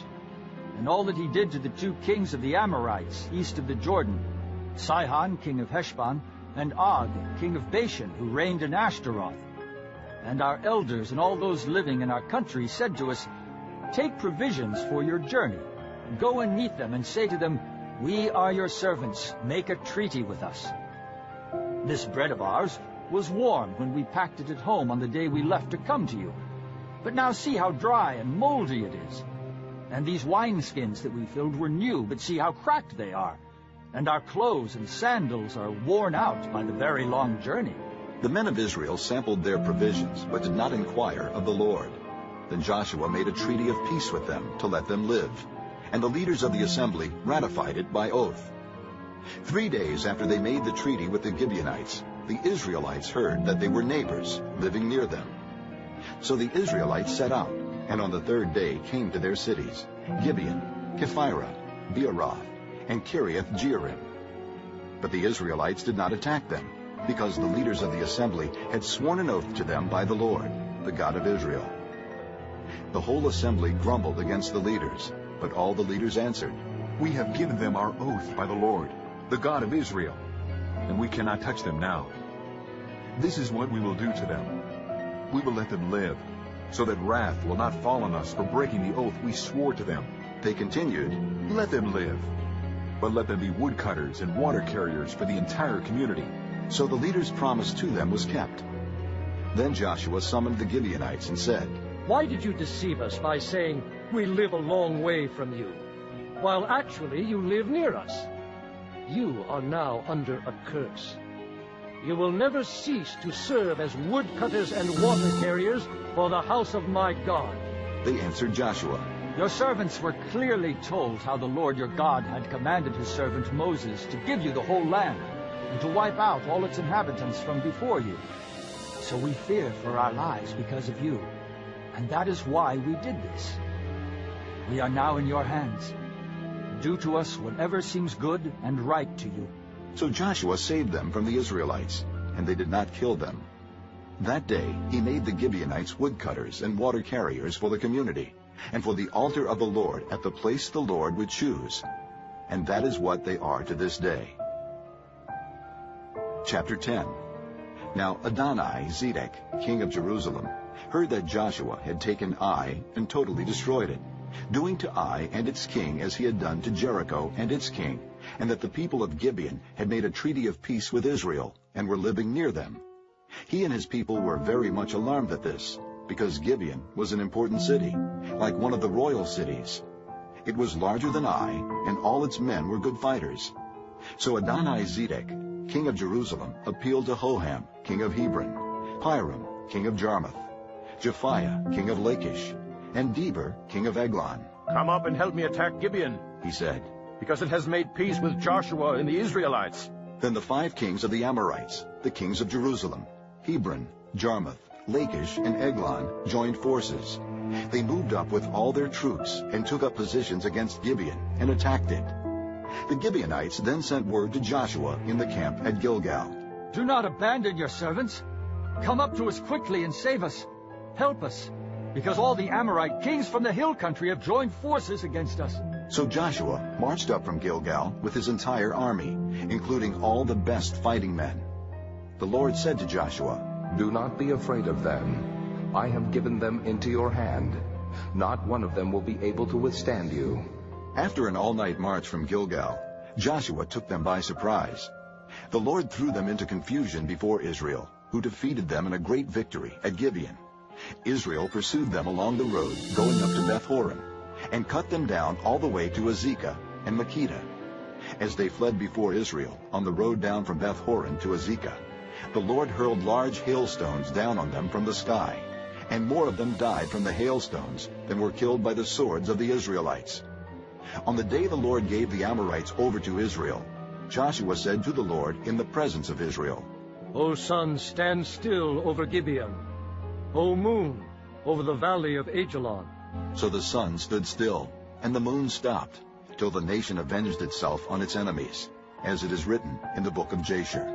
and all that he did to the 2 kings of the Amorites east of the Jordan, Sihon, king of Heshbon, and Og, king of Bashan, who reigned in Ashtaroth. And our elders and all those living in our country said to us, 'Take provisions for your journey. Go and meet them and say to them, "We are your servants. Make a treaty with us." This bread of ours was warm when we packed it at home on the day we left to come to you. But now see how dry and moldy it is. And these wineskins that we filled were new, but see how cracked they are. And our clothes and sandals are worn out by the very long journey.'" The men of Israel sampled their provisions, but did not inquire of the Lord. Then Joshua made a treaty of peace with them to let them live, and the leaders of the assembly ratified it by oath. 3 days after they made the treaty with the Gibeonites, the Israelites heard that they were neighbors living near them. So the Israelites set out, and on the 3rd day came to their cities, Gibeon, Kephirah, Beeroth, and Kiriath Jearim. But the Israelites did not attack them, because the leaders of the assembly had sworn an oath to them by the Lord, the God of Israel. The whole assembly grumbled against the leaders, but all the leaders answered, "We have given them our oath by the Lord, the God of Israel, and we cannot touch them now. This is what we will do to them. We will let them live, so that wrath will not fall on us for breaking the oath we swore to them." They continued, "Let them live, but let them be woodcutters and water carriers for the entire community." So the leader's promise to them was kept. Then Joshua summoned the Gibeonites and said, "Why did you deceive us by saying, 'We live a long way from you,' while actually you live near us? You are now under a curse. You will never cease to serve as woodcutters and water carriers for the house of my God." They answered Joshua, "Your servants were clearly told how the Lord your God had commanded his servant Moses to give you the whole land, and to wipe out all its inhabitants from before you. So we fear for our lives because of you, and that is why we did this. We are now in your hands. Do to us whatever seems good and right to you." So Joshua saved them from the Israelites, and they did not kill them. That day he made the Gibeonites woodcutters and water carriers for the community, and for the altar of the Lord at the place the Lord would choose. And that is what they are to this day. Chapter 10. Now Adoni-Zedek, king of Jerusalem, heard that Joshua had taken Ai and totally destroyed it, doing to Ai and its king as he had done to Jericho and its king, and that the people of Gibeon had made a treaty of peace with Israel and were living near them. He and his people were very much alarmed at this, because Gibeon was an important city, like one of the royal cities. It was larger than Ai, and all its men were good fighters. So Adoni-Zedek, king of Jerusalem, appealed to Hoham, king of Hebron, Piram, king of Jarmuth, Japhiah, king of Lachish, and Deber, king of Eglon, Come up and help me attack Gibeon, he said, because it has made peace with Joshua and the Israelites. Then the 5 kings of the Amorites, the kings of Jerusalem, Hebron, Jarmuth, Lachish, and Eglon, joined forces. They moved up with all their troops and took up positions against Gibeon and attacked it. The Gibeonites then sent word to Joshua in the camp at Gilgal. Do not abandon your servants. Come up to us quickly and save us. Help us, because all the Amorite kings from the hill country have joined forces against us. So Joshua marched up from Gilgal with his entire army, including all the best fighting men. The Lord said to Joshua, Do not be afraid of them. I have given them into your hand. Not one of them will be able to withstand you. After an all-night march from Gilgal, Joshua took them by surprise. The Lord threw them into confusion before Israel, who defeated them in a great victory at Gibeon. Israel pursued them along the road going up to Beth-horon, and cut them down all the way to Azekah and Makkedah. As they fled before Israel on the road down from Beth-horon to Azekah, the Lord hurled large hailstones down on them from the sky, and more of them died from the hailstones than were killed by the swords of the Israelites. On the day the Lord gave the Amorites over to Israel, Joshua said to the Lord in the presence of Israel, O sun, stand still over Gibeon. O moon, over the valley of Ajalon. So the sun stood still, and the moon stopped, till the nation avenged itself on its enemies, as it is written in the book of Jasher.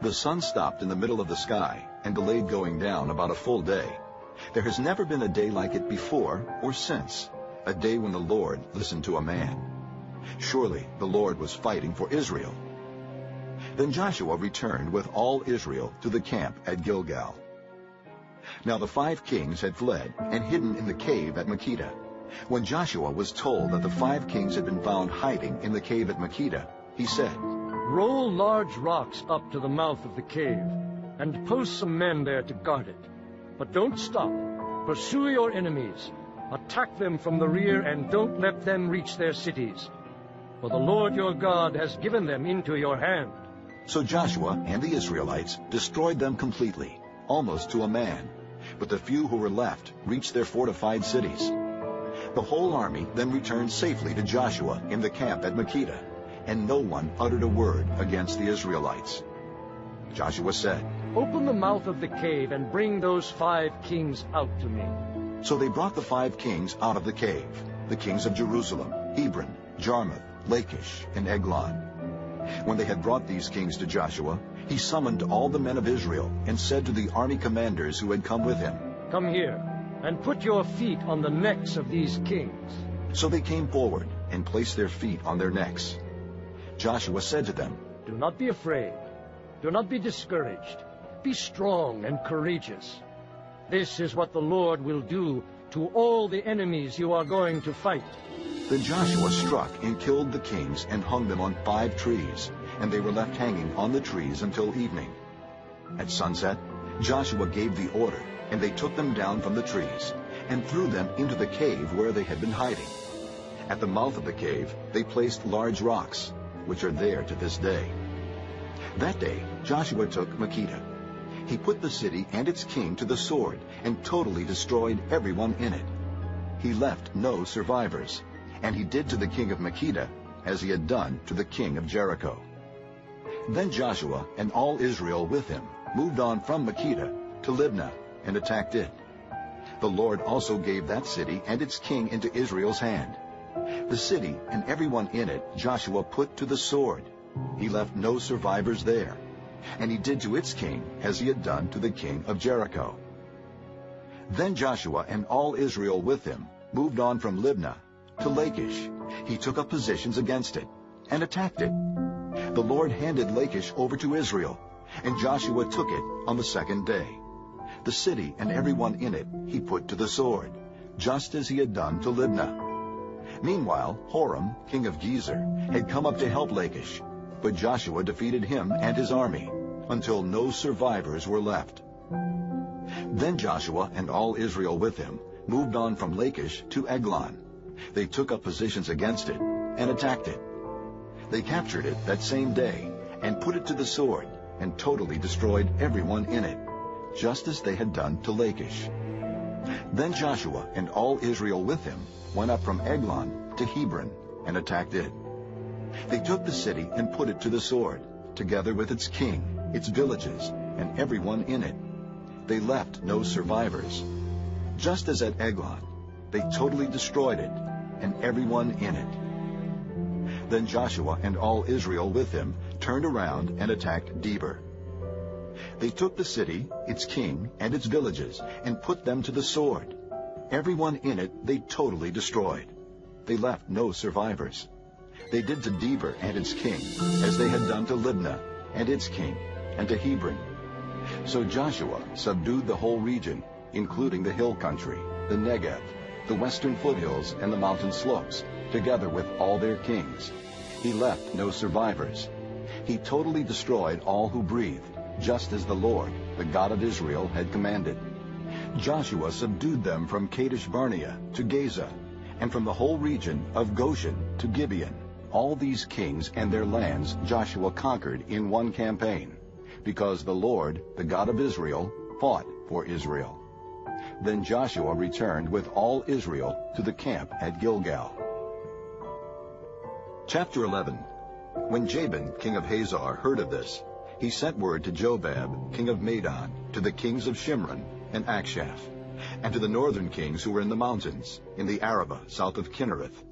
The sun stopped in the middle of the sky and delayed going down about a full day. There has never been a day like it before or since, a day when the Lord listened to a man. Surely the Lord was fighting for Israel. Then Joshua returned with all Israel to the camp at Gilgal. Now the 5 kings had fled and hidden in the cave at Makkedah. When Joshua was told that the 5 kings had been found hiding in the cave at Makkedah, he said, Roll large rocks up to the mouth of the cave, and post some men there to guard it. But don't stop. Pursue your enemies. Attack them from the rear, and don't let them reach their cities. For the Lord your God has given them into your hand. So Joshua and the Israelites destroyed them completely, almost to a man. But the few who were left reached their fortified cities. The whole army then returned safely to Joshua in the camp at Makkedah, and no one uttered a word against the Israelites. Joshua said, Open the mouth of the cave and bring those 5 kings out to me. So they brought the 5 kings out of the cave, the kings of Jerusalem, Hebron, Jarmuth, Lachish, and Eglon. When they had brought these kings to Joshua, he summoned all the men of Israel and said to the army commanders who had come with him, Come here, and put your feet on the necks of these kings. So they came forward and placed their feet on their necks. Joshua said to them, Do not be afraid. Do not be discouraged. Be strong and courageous. This is what the Lord will do to all the enemies you are going to fight. Then Joshua struck and killed the kings and hung them on 5 trees, and they were left hanging on the trees until evening. At sunset, Joshua gave the order, and they took them down from the trees and threw them into the cave where they had been hiding. At the mouth of the cave, they placed large rocks, which are there to this day. That day, Joshua took Makkedah. He put the city and its king to the sword and totally destroyed everyone in it. He left no survivors, and he did to the king of Makkedah as he had done to the king of Jericho. Then Joshua and all Israel with him moved on from Makkedah to Libnah and attacked it. The Lord also gave that city and its king into Israel's hand. The city and everyone in it Joshua put to the sword. He left no survivors there, and he did to its king as he had done to the king of Jericho. Then Joshua and all Israel with him moved on from Libnah to Lachish. He took up positions against it and attacked it. The Lord handed Lachish over to Israel, and Joshua took it on the 2nd day. The city and everyone in it he put to the sword, just as he had done to Libnah. Meanwhile, Horam, king of Gezer, had come up to help Lachish, but Joshua defeated him and his army, until no survivors were left. Then Joshua and all Israel with him moved on from Lachish to Eglon. They took up positions against it and attacked it. They captured it that same day and put it to the sword and totally destroyed everyone in it, just as they had done to Lachish. Then Joshua and all Israel with him went up from Eglon to Hebron and attacked it. They took the city and put it to the sword, together with its king, its villages, and everyone in it. They left no survivors. Just as at Eglon, they totally destroyed it, and everyone in it. Then Joshua and all Israel with him turned around and attacked Debir. They took the city, its king, and its villages, and put them to the sword. Everyone in it they totally destroyed. They left no survivors. They did to Debir and its king as they had done to Libnah and its king, and to Hebron. So Joshua subdued the whole region, including the hill country, the Negev, the western foothills, and the mountain slopes, together with all their kings. He left no survivors. He totally destroyed all who breathed, just as the Lord, the God of Israel, had commanded. Joshua subdued them from Kadesh Barnea to Gaza, and from the whole region of Goshen to Gibeon. All these kings and their lands Joshua conquered in one campaign, because the Lord, the God of Israel, fought for Israel. Then Joshua returned with all Israel to the camp at Gilgal. Chapter 11. When Jabin, king of Hazor, heard of this, he sent word to Jobab, king of Madon, to the kings of Shimron and Akshaph, and to the northern kings who were in the mountains, in the Arabah south of Kinnereth,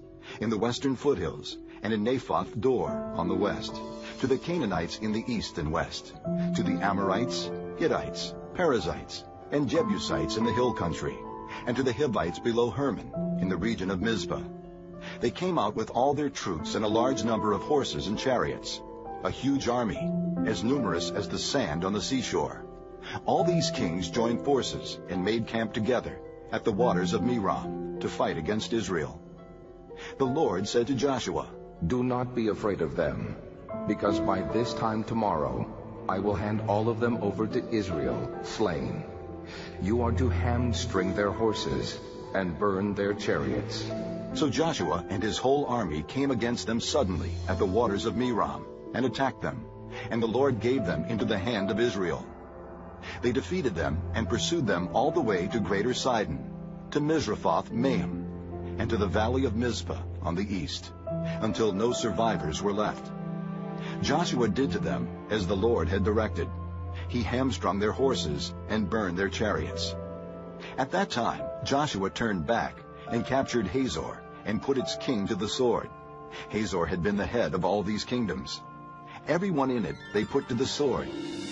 in the western foothills, and in Naphoth Dor on the west, to the Canaanites in the east and west, to the Amorites, Hittites, Perizzites, and Jebusites in the hill country, and to the Hivites below Hermon, in the region of Mizpah. They came out with all their troops and a large number of horses and chariots, a huge army, as numerous as the sand on the seashore. All these kings joined forces and made camp together at the waters of Merom to fight against Israel. The Lord said to Joshua, "Do not be afraid of them, because by this time tomorrow I will hand all of them over to Israel, slain. You are to hamstring their horses and burn their chariots." So Joshua and his whole army came against them suddenly at the waters of Merom and attacked them, and the Lord gave them into the hand of Israel. They defeated them and pursued them all the way to Greater Sidon, to Misrephoth-Maim, and to the valley of Mizpah on the east, until no survivors were left. Joshua did to them as the Lord had directed. He hamstrung their horses and burned their chariots. At that time Joshua turned back and captured Hazor and put its king to the sword. Hazor had been the head of all these kingdoms. Everyone in it they put to the sword.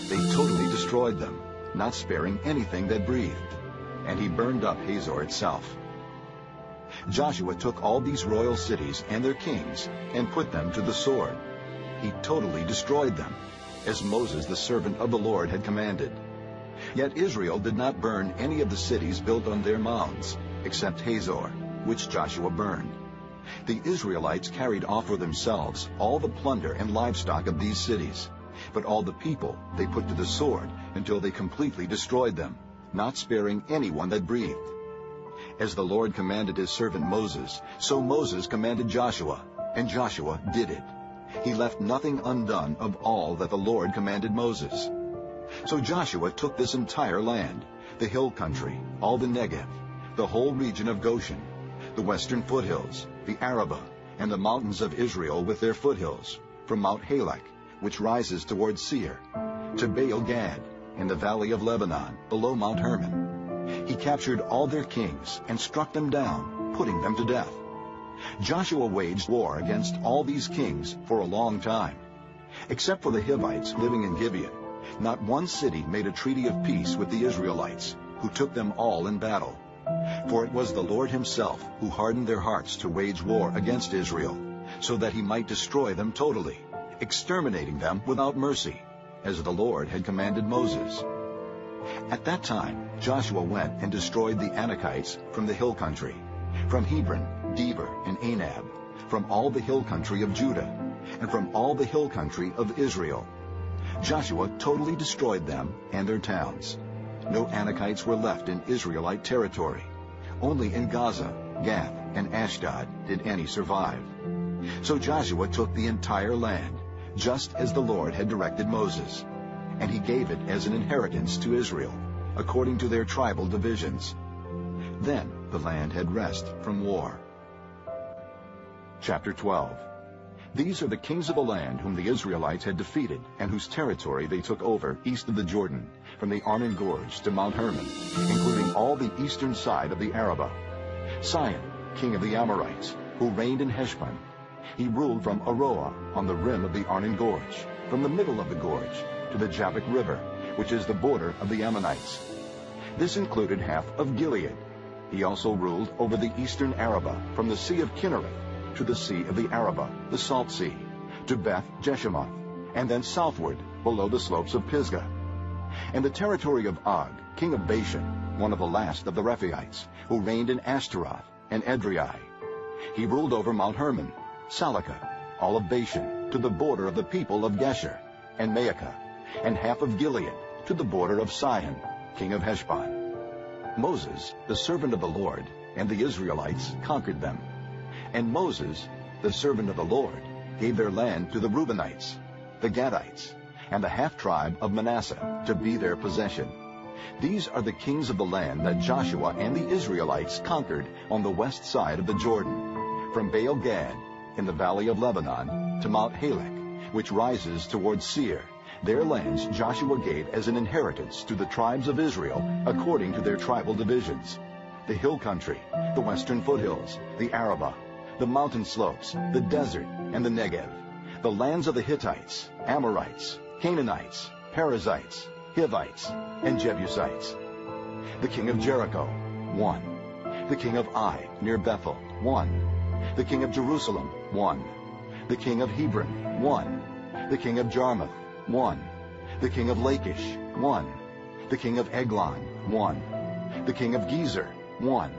They totally destroyed them, not sparing anything that breathed. And he burned up Hazor itself. Joshua took all these royal cities and their kings and put them to the sword. He totally destroyed them, as Moses the servant of the Lord had commanded. Yet Israel did not burn any of the cities built on their mounds, except Hazor, which Joshua burned. The Israelites carried off for themselves all the plunder and livestock of these cities, but all the people they put to the sword until they completely destroyed them, not sparing anyone that breathed. As the Lord commanded his servant Moses, so Moses commanded Joshua, and Joshua did it. He left nothing undone of all that the Lord commanded Moses. So Joshua took this entire land, the hill country, all the Negev, the whole region of Goshen, the western foothills, the Arabah, and the mountains of Israel with their foothills, from Mount Halak, which rises toward Seir, to Baal-Gad, in the valley of Lebanon, below Mount Hermon. He captured all their kings and struck them down, putting them to death. Joshua waged war against all these kings for a long time. Except for the Hivites living in Gibeon, not one city made a treaty of peace with the Israelites, who took them all in battle. For it was the Lord himself who hardened their hearts to wage war against Israel, so that he might destroy them totally, exterminating them without mercy, as the Lord had commanded Moses. At that time Joshua went and destroyed the Anakites from the hill country, from Hebron, Debir, and Anab, from all the hill country of Judah, and from all the hill country of Israel. Joshua totally destroyed them and their towns. No Anakites were left in Israelite territory. Only in Gaza, Gath, and Ashdod did any survive. So Joshua took the entire land, just as the Lord had directed Moses, and he gave it as an inheritance to Israel, according to their tribal divisions. Then the land had rest from war. Chapter 12. These are the kings of the land whom the Israelites had defeated, and whose territory they took over east of the Jordan, from the Arnon Gorge to Mount Hermon, including all the eastern side of the Arabah. Sihon, king of the Amorites, who reigned in Heshbon. He ruled from Aroah on the rim of the Arnon Gorge, from the middle of the gorge to the Jabbok River, which is the border of the Ammonites. This included half of Gilead. He also ruled over the eastern Arabah, from the Sea of Kinnereth to the Sea of the Arabah, the Salt Sea, to Beth Jeshimoth, and then southward below the slopes of Pisgah. And the territory of Og, king of Bashan, one of the last of the Rephaites, who reigned in Ashtaroth and Edrei. He ruled over Mount Hermon, Salakah, all of Bashan, to the border of the people of Geshur, and Maacah, and half of Gilead, to the border of Sihon, king of Heshbon. Moses, the servant of the Lord, and the Israelites conquered them. And Moses, the servant of the Lord, gave their land to the Reubenites, the Gadites, and the half-tribe of Manasseh to be their possession. These are the kings of the land that Joshua and the Israelites conquered on the west side of the Jordan, from Baal-Gad in the valley of Lebanon to Mount Halak, which rises towards Seir. Their lands Joshua gave as an inheritance to the tribes of Israel according to their tribal divisions: the hill country, the western foothills, the Arabah, the mountain slopes, the desert, and the Negev, the lands of the Hittites, Amorites, Canaanites, Perizzites, Hivites, and Jebusites. The king of Jericho, 1. The king of Ai, near Bethel, 1. The king of Jerusalem, 1. The king of Hebron, 1. The king of Jarmuth, 1. The king of Lachish, 1. The king of Eglon, 1. The king of Gezer, 1.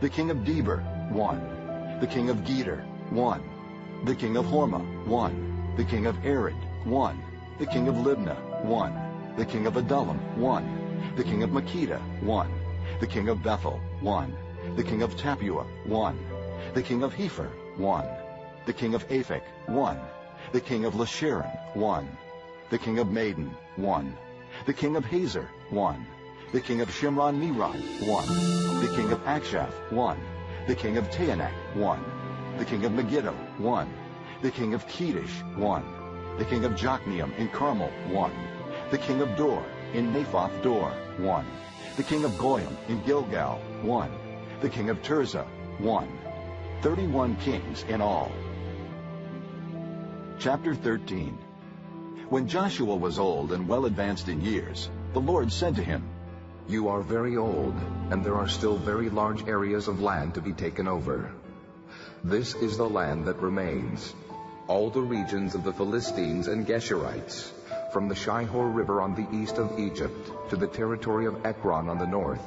The king of Deber, 1. The king of Geder, 1. The king of Hormah, 1. The king of Arad, 1. The king of Libnah, 1. The king of Adullam, 1. The king of Makkedah, 1. The king of Bethel, 1. The king of Tappuah, 1. The king of Hepher, 1. The king of Aphek, 1. The king of Lasharon, 1. The king of Maden, 1. The king of Hazor, 1. The king of Shimron-Meron, 1. The king of Akshaph, 1. The king of Taanach, 1. The king of Megiddo, 1. The king of Kedesh, 1. The king of Jokneam in Carmel, 1. The king of Dor in Naphoth Dor, 1. The king of Goyim in Gilgal, 1. The king of Tirzah, 1. 31 kings in all. Chapter 13. When Joshua was old and well advanced in years, the Lord said to him, "You are very old, and there are still very large areas of land to be taken over. This is the land that remains, all the regions of the Philistines and Geshurites, from the Shihor River on the east of Egypt to the territory of Ekron on the north,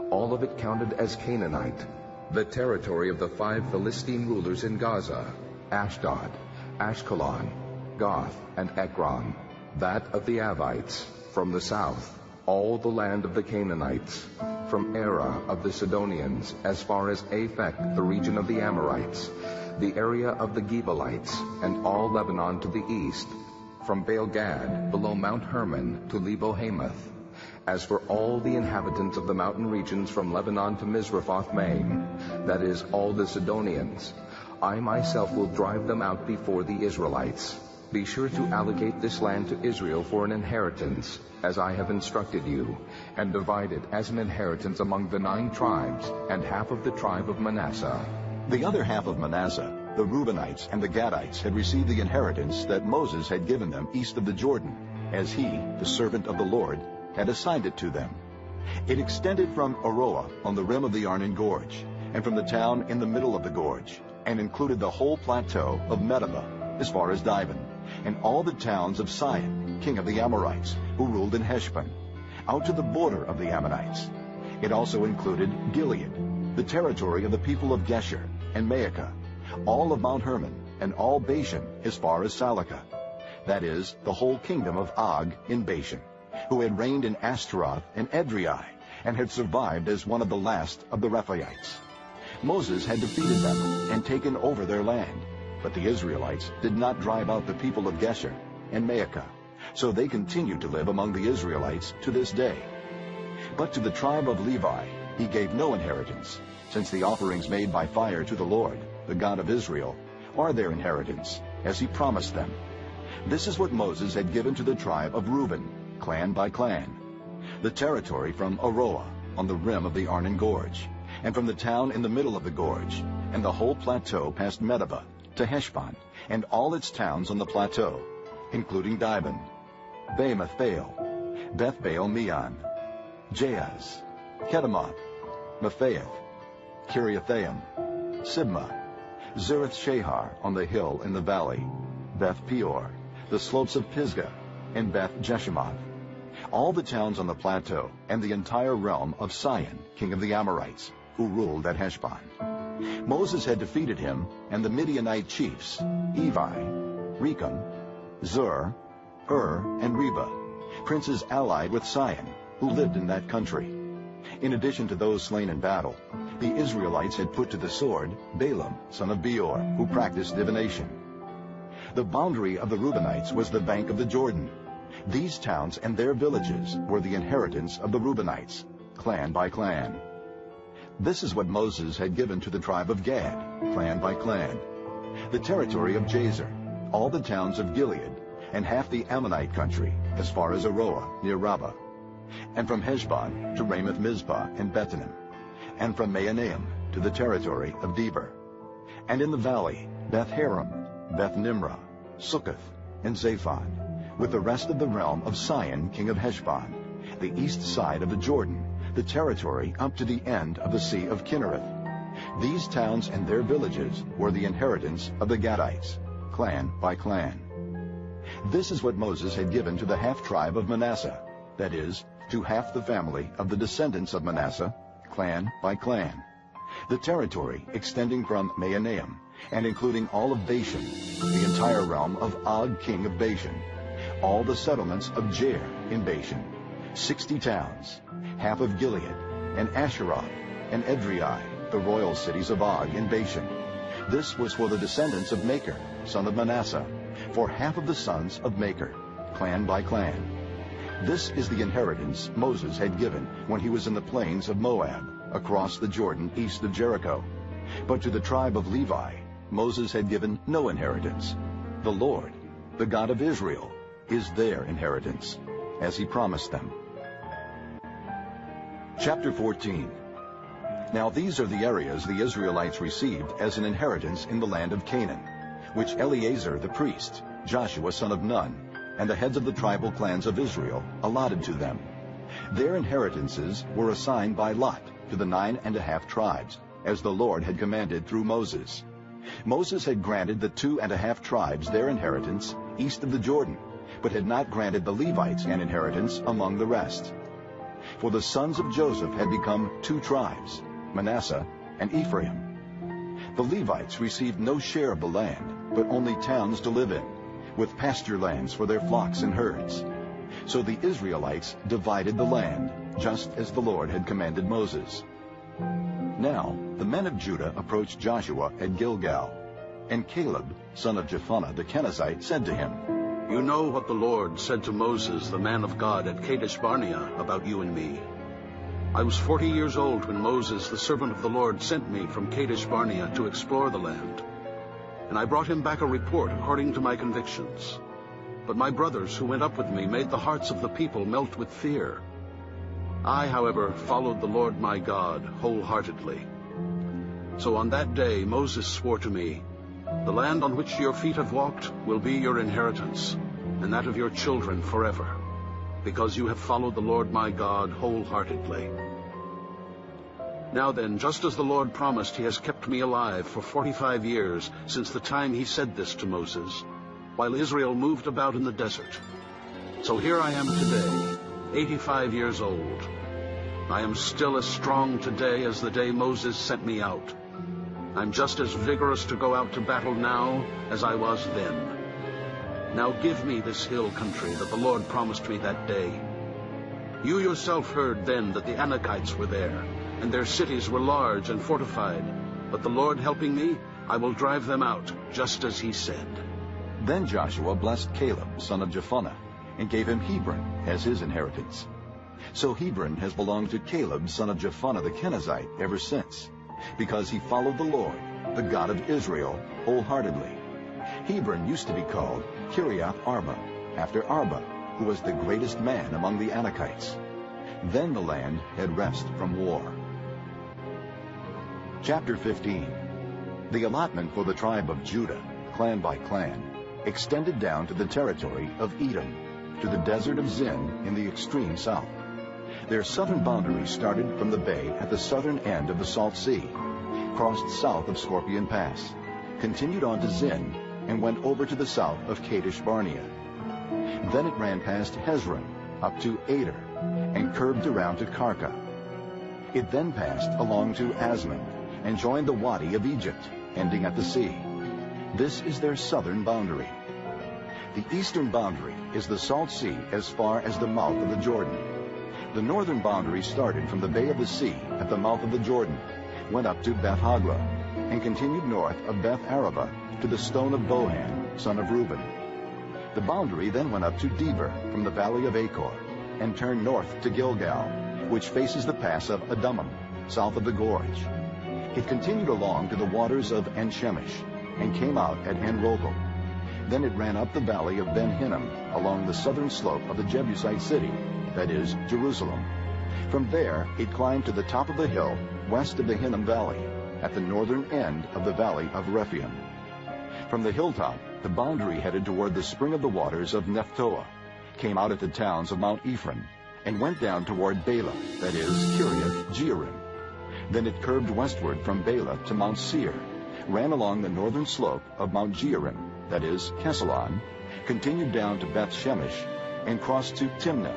all of it counted as Canaanite, the territory of the 5 Philistine rulers in Gaza, Ashdod, Ashkelon, Goth, and Ekron, that of the Avites, from the south, all the land of the Canaanites, from Arah of the Sidonians, as far as Aphek, the region of the Amorites, the area of the Gebalites, and all Lebanon to the east, from Baal-Gad below Mount Hermon to Lebo-Hamath. As for all the inhabitants of the mountain regions from Lebanon to Misrephoth-Maim, that is, all the Sidonians, I myself will drive them out before the Israelites. Be sure to allocate this land to Israel for an inheritance, as I have instructed you, and divide it as an inheritance among the 9 tribes and half of the tribe of Manasseh." The other half of Manasseh, the Reubenites and the Gadites, had received the inheritance that Moses had given them east of the Jordan, as he, the servant of the Lord, had assigned it to them. It extended from Aroah on the rim of the Arnon Gorge, and from the town in the middle of the gorge, and included the whole plateau of Medeba, as far as Dibon, and all the towns of Sihon, king of the Amorites, who ruled in Heshbon, out to the border of the Ammonites. It also included Gilead, the territory of the people of Geshur, and Maacah, all of Mount Hermon, and all Bashan as far as Salakah, that is, the whole kingdom of Og in Bashan, who had reigned in Ashtaroth and Edrei, and had survived as one of the last of the Rephaites. Moses had defeated them and taken over their land, but the Israelites did not drive out the people of Geshur and Maacah, so they continue to live among the Israelites to this day. But to the tribe of Levi, he gave no inheritance, since the offerings made by fire to the Lord, the God of Israel, are their inheritance, as he promised them. This is what Moses had given to the tribe of Reuben, clan by clan: the territory from Aroah on the rim of the Arnon Gorge, and from the town in the middle of the gorge, and the whole plateau past Medeba to Heshbon, and all its towns on the plateau, including Dibon, Baal, Beth Baal Meon, Jahaz, Kedemoth, Mephaeth, Kiriathaim, Sibmah, Zereth Shahar on the hill in the valley, Beth Peor, the slopes of Pisgah, and Beth Jeshimoth, all the towns on the plateau, and the entire realm of Sihon, king of the Amorites, who ruled at Heshbon. Moses had defeated him and the Midianite chiefs, Evi, Rechem, Zur, and Reba, princes allied with Sihon, who lived in that country. In addition to those slain in battle, the Israelites had put to the sword Balaam, son of Beor, who practiced divination. The boundary of the Reubenites was the bank of the Jordan. These towns and their villages were the inheritance of the Reubenites, clan by clan. This is what Moses had given to the tribe of Gad, clan by clan: the territory of Jazer, all the towns of Gilead, and half the Ammonite country, as far as Aroah, near Rabbah, and from Heshbon to Ramoth Mizpah and Bethlehem, and from Mahanaim to the territory of Debir, and in the valley Beth Haram, Beth Nimrah, Sukkoth, and Zaphon, with the rest of the realm of Sihon, king of Heshbon, the east side of the Jordan, the territory up to the end of the Sea of Kinnereth. These towns and their villages were the inheritance of the Gadites, clan by clan. This is what Moses had given to the half-tribe of Manasseh, that is, to half the family of the descendants of Manasseh, clan by clan. The territory extending from Mahanaim, and including all of Bashan, the entire realm of Og, king of Bashan, all the settlements of Jair in Bashan, 60 towns, half of Gilead, and Asheroth, and Edrei, the royal cities of Og in Bashan. This was for the descendants of Machir, son of Manasseh, for half of the sons of Machir, clan by clan. This is the inheritance Moses had given when he was in the plains of Moab, across the Jordan east of Jericho. But to the tribe of Levi, Moses had given no inheritance. The Lord, the God of Israel, is their inheritance, as he promised them. Chapter 14. Now these are the areas the Israelites received as an inheritance in the land of Canaan, which Eleazar the priest, Joshua son of Nun, and the heads of the tribal clans of Israel allotted to them. Their inheritances were assigned by lot to the 9½ tribes, as the Lord had commanded through Moses. Moses had granted the 2½ tribes their inheritance east of the Jordan, but had not granted the Levites an inheritance among the rest. For the sons of Joseph had become 2 tribes, Manasseh and Ephraim. The Levites received no share of the land, but only towns to live in, with pasture lands for their flocks and herds. So the Israelites divided the land, just as the Lord had commanded Moses. Now the men of Judah approached Joshua at Gilgal, and Caleb, son of Jephunneh the Kenizzite, said to him, "You know what the Lord said to Moses, the man of God, at Kadesh Barnea about you and me. I was 40 years old when Moses, the servant of the Lord, sent me from Kadesh Barnea to explore the land. And I brought him back a report according to my convictions. But my brothers who went up with me made the hearts of the people melt with fear. I, however, followed the Lord my God wholeheartedly. So on that day Moses swore to me, 'The land on which your feet have walked will be your inheritance, and that of your children forever, because you have followed the Lord my God wholeheartedly.' Now then, just as the Lord promised, he has kept me alive for 45 years since the time he said this to Moses, while Israel moved about in the desert. So here I am today, 85 years old. I am still as strong today as the day Moses sent me out. I'm just as vigorous to go out to battle now as I was then. Now give me this hill country that the Lord promised me that day. You yourself heard then that the Anakites were there, and their cities were large and fortified. But the Lord helping me, I will drive them out, just as he said." Then Joshua blessed Caleb, son of Jephunneh, and gave him Hebron as his inheritance. So Hebron has belonged to Caleb, son of Jephunneh the Kenizzite, ever since, because he followed the Lord, the God of Israel, wholeheartedly. Hebron used to be called Kiriath Arba, after Arba, who was the greatest man among the Anakites. Then the land had rest from war. Chapter 15. The allotment for the tribe of Judah, clan by clan, extended down to the territory of Edom, to the desert of Zin in the extreme south. Their southern boundary started from the bay at the southern end of the Salt Sea, crossed south of Scorpion Pass, continued on to Zin, and went over to the south of Kadesh Barnea. Then it ran past Hezron, up to Ader, and curved around to Karka. It then passed along to Asmon, and joined the Wadi of Egypt, ending at the sea. This is their southern boundary. The eastern boundary is the Salt Sea as far as the mouth of the Jordan. The northern boundary started from the Bay of the Sea at the mouth of the Jordan, went up to Beth Hogla, and continued north of Beth Araba to the stone of Bohan, son of Reuben. The boundary then went up to Deber from the valley of Achor, and turned north to Gilgal, which faces the pass of Adumim, south of the gorge. It continued along to the waters of En-Shemesh, and came out at En-Rogel. Then it ran up the valley of Ben-Hinnom along the southern slope of the Jebusite city, that is, Jerusalem. From there it climbed to the top of the hill west of the Hinnom Valley, at the northern end of the valley of Rephaim. From the hilltop, the boundary headed toward the spring of the waters of Nephtoah, came out at the towns of Mount Ephraim, and went down toward Bela, that is, Kiriath Jearim. Then it curved westward from Bela to Mount Seir, ran along the northern slope of Mount Jearim, that is, Kesalon, continued down to Beth Shemesh, and crossed to Timnah.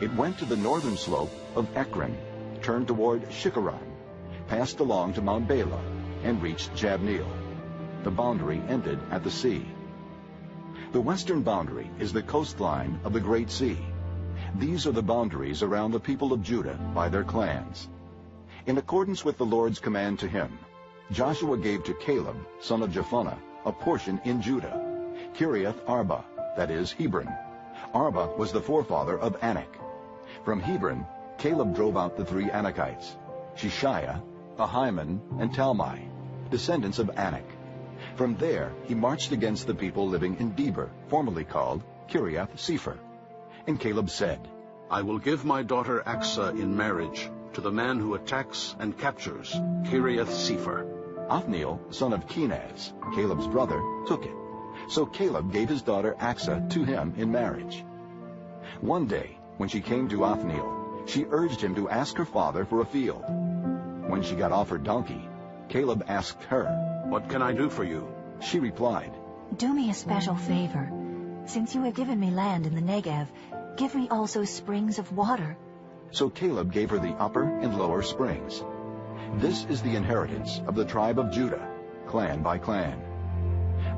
It went to the northern slope of Ekron, turned toward Shikharon, passed along to Mount Bela, and reached Jabneel. The boundary ended at the sea. The western boundary is the coastline of the Great Sea. These are the boundaries around the people of Judah by their clans. In accordance with the Lord's command to him, Joshua gave to Caleb, son of Jephunneh, a portion in Judah, Kiriath Arba, that is, Hebron. Arba was the forefather of Anak. From Hebron, Caleb drove out the three Anakites, Shishiah, Ahiman, and Talmai, descendants of Anak. From there he marched against the people living in Deber, formerly called Kiriath Sepher. And Caleb said, I will give my daughter Achsah in marriage to the man who attacks and captures Kiriath Sepher. Othniel, son of Kenaz, Caleb's brother, took it. So Caleb gave his daughter Achsah to him in marriage. One day, when she came to Othniel, she urged him to ask her father for a field. When she got off her donkey, Caleb asked her, What can I do for you? She replied, Do me a special favor. Since you have given me land in the Negev, give me also springs of water. So Caleb gave her the upper and lower springs. This is the inheritance of the tribe of Judah, clan by clan.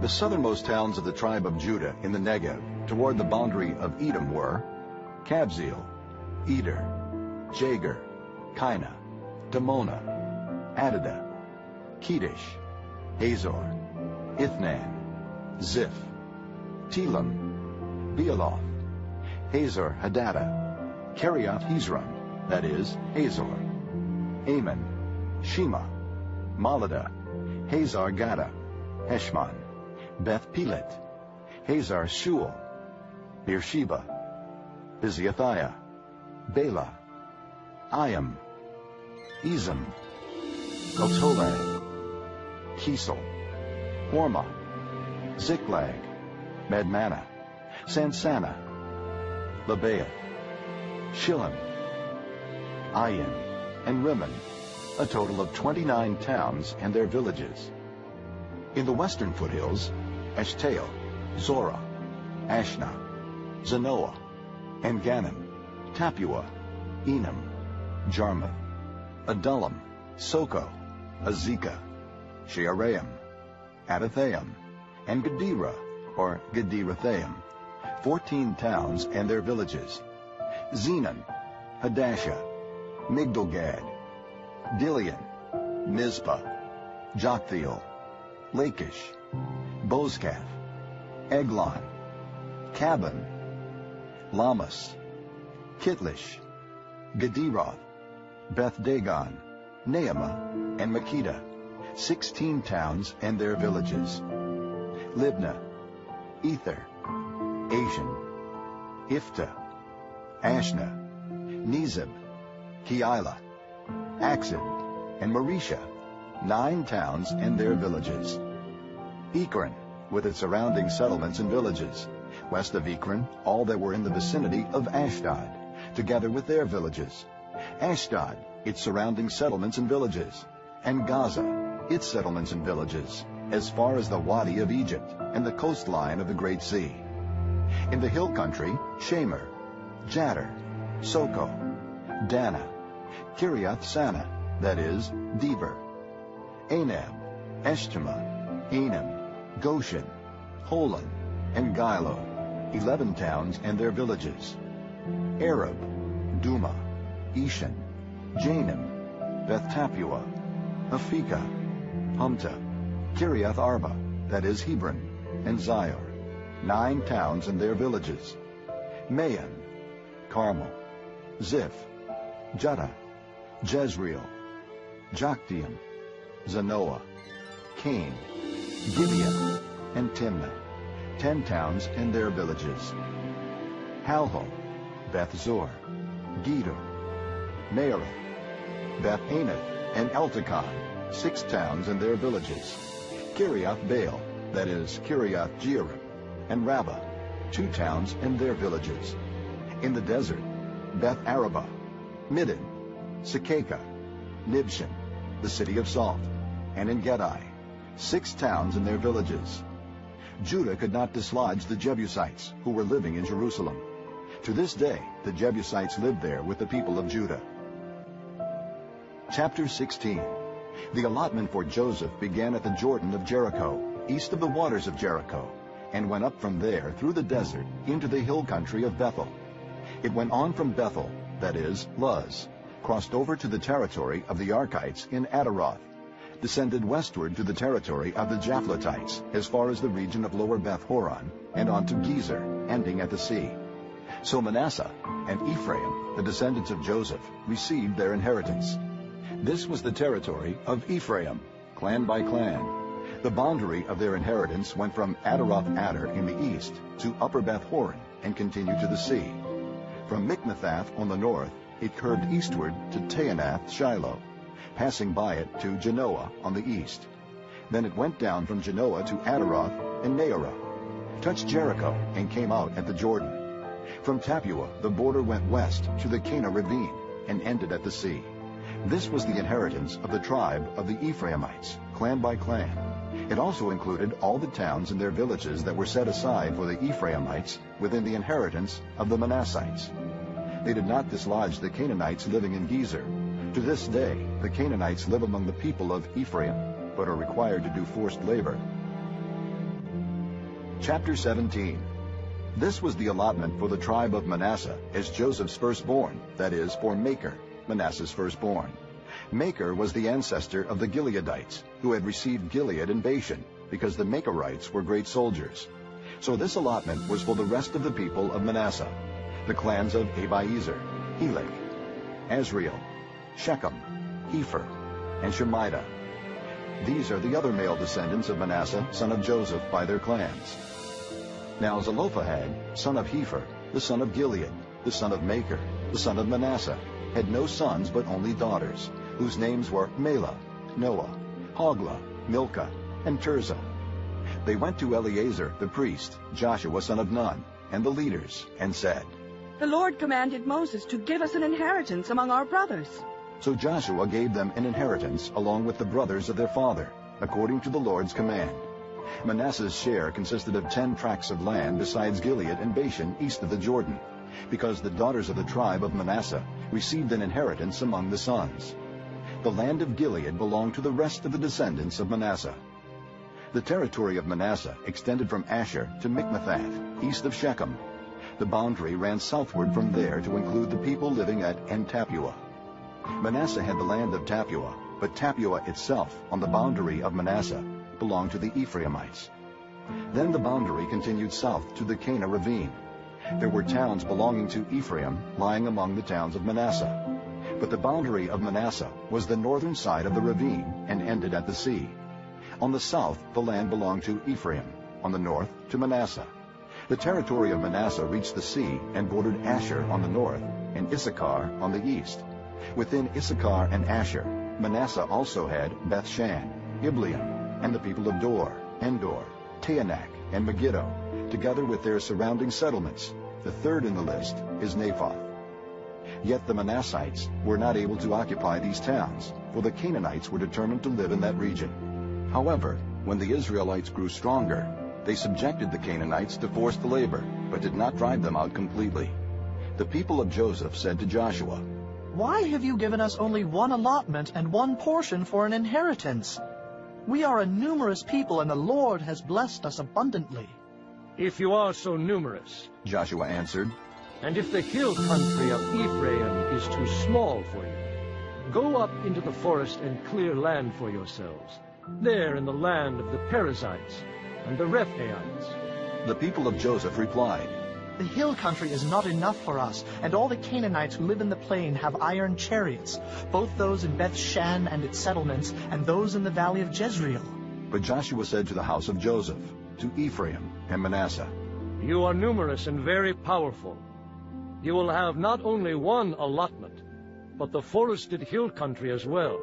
The southernmost towns of the tribe of Judah in the Negev, toward the boundary of Edom, were Kabzeel, Eder, Jagur, Kinah, Damona, Adadah, Kedesh, Hazor, Ithnan, Ziph, Telam, Bealoth, Hazor Hadadah, Kiriath Hezron, that is, Hazor, Ammon, Shema, Maladah, Hazar Gada, Heshmon, Beth Pelet, Hazar Shual, Beersheba, Biziathiah, Bela, Ayam, Ezem, Gotolag, Kisel, Hormah, Ziklag, Madmannah, Sansannah, Lebaoth, Shillim, Ayin, and Rimmon, a total of 29 towns and their villages. In the western foothills, Eshtaol, Zorah, Ashna, Zanoah, En-Ganim, Tapua, Enam, Jarmuth, Adullam, Soko, Azekah, Shearaim, Adathaim, and Gedera, or Gederathaim, 14 towns and their villages. Zenon, Hadashah, Migdalgad, Dilian, Mizpah, Joktheel, Lachish, Bozkath, Eglon, Caban, Lamas, Kitlish, Gederoth, Beth Dagon, Naamah, and Makkedah, 16 towns and their villages. Libnah, Ether, Ashan, Ifta, Ashna, Nezib, Keilah, Axib, and Marisha, 9 towns and their villages. Ekron, with its surrounding settlements and villages. West of Ekron, all that were in the vicinity of Ashdod, together with their villages. Ashdod, its surrounding settlements and villages. And Gaza, its settlements and villages, as far as the Wadi of Egypt and the coastline of the Great Sea. In the hill country, Shamer, Jattir, Soko, Dana, Kiriath Sana, that is, Deber, Anab, Eshtemoa, Anim, Goshen, Holon, and Gilo, 11 towns and their villages. Arab, Duma, Eshan, Janim, Beth Tappuah, Aphekah, Humta, Kiriath Arba, that is Hebron, and Zior, 9 towns and their villages. Maon, Carmel, Ziph, Juttah, Jezreel, Jokdeam, Zanoah, Cain, Gibeah, and Timnah, 10 towns and their villages. Halho, Beth Zor, Gedor, Meerith, Beth Anath, and Eltekon, 6 towns and their villages. Kiriath Baal, that is Kiriath Jearim, and Rabbah, 2 towns and their villages. In the desert, Beth Arabah, Middin, Sekekah, Nibshan, the city of Salt, and En Gedi, 6 towns and their villages. Judah could not dislodge the Jebusites who were living in Jerusalem. To this day, the Jebusites lived there with the people of Judah. Chapter 16. The allotment for Joseph began at the Jordan of Jericho, east of the waters of Jericho, and went up from there through the desert into the hill country of Bethel. It went on from Bethel, that is, Luz, crossed over to the territory of the Archites in Ataroth, descended westward to the territory of the Japhletites as far as the region of Lower Beth Horon, and on to Gezer, ending at the sea. So Manasseh and Ephraim, the descendants of Joseph, received their inheritance. This was the territory of Ephraim, clan by clan. The boundary of their inheritance went from Ataroth Adar in the east to Upper Beth Horon and continued to the sea. From Mikmethath on the north, it curved eastward to Taanath Shiloh, passing by it to Genoa on the east. Then it went down from Genoa to Ataroth and Naarah, touched Jericho, and came out at the Jordan. From Tappuah the border went west to the Cana ravine and ended at the sea. This was the inheritance of the tribe of the Ephraimites, clan by clan. It also included all the towns and their villages that were set aside for the Ephraimites within the inheritance of the Manassites. They did not dislodge the Canaanites living in Gezer. To this day, the Canaanites live among the people of Ephraim, but are required to do forced labor. Chapter 17. This was the allotment for the tribe of Manasseh as Joseph's firstborn, that is, for Machir, Manasseh's firstborn. Machir was the ancestor of the Gileadites, who had received Gilead and Bashan, because the Machirites were great soldiers. So this allotment was for the rest of the people of Manasseh, the clans of Abiezer, Helek, Asriel, Shechem, Hepher, and Shemida. These are the other male descendants of Manasseh, son of Joseph, by their clans. Now Zelophehad, son of Hepher, the son of Gilead, the son of Machir, the son of Manasseh, had no sons but only daughters, whose names were Mela, Noah, Hoglah, Milcah, and Tirzah. They went to Eleazar the priest, Joshua son of Nun, and the leaders, and said, "The Lord commanded Moses to give us an inheritance among our brothers." So Joshua gave them an inheritance along with the brothers of their father, according to the Lord's command. Manasseh's share consisted of 10 tracts of land besides Gilead and Bashan east of the Jordan, because the daughters of the tribe of Manasseh received an inheritance among the sons. The land of Gilead belonged to the rest of the descendants of Manasseh. The territory of Manasseh extended from Asher to Mikmethath, east of Shechem. The boundary ran southward from there to include the people living at En Tappuah. Manasseh had the land of Tappuah, but Tappuah itself, on the boundary of Manasseh, belonged to the Ephraimites. Then the boundary continued south to the Cana ravine. There were towns belonging to Ephraim lying among the towns of Manasseh. But the boundary of Manasseh was the northern side of the ravine and ended at the sea. On the south, the land belonged to Ephraim, on the north to Manasseh. The territory of Manasseh reached the sea and bordered Asher on the north and Issachar on the east. Within Issachar and Asher, Manasseh also had Bethshan, Ibleam, and the people of Dor, Endor, Taanach, and Megiddo, together with their surrounding settlements. The third in the list is Naphoth. Yet the Manassites were not able to occupy these towns, for the Canaanites were determined to live in that region. However, when the Israelites grew stronger, they subjected the Canaanites to forced labor, but did not drive them out completely. The people of Joseph said to Joshua, "Why have you given us only one allotment and one portion for an inheritance? We are a numerous people, and the Lord has blessed us abundantly." "If you are so numerous," Joshua answered, "and if the hill country of Ephraim is too small for you, go up into the forest and clear land for yourselves, there in the land of the Perizzites and the Rephaites." The people of Joseph replied, "The hill country is not enough for us, and all the Canaanites who live in the plain have iron chariots, both those in Beth-shan and its settlements, and those in the valley of Jezreel." But Joshua said to the house of Joseph, to Ephraim and Manasseh, "You are numerous and very powerful. You will have not only one allotment, but the forested hill country as well.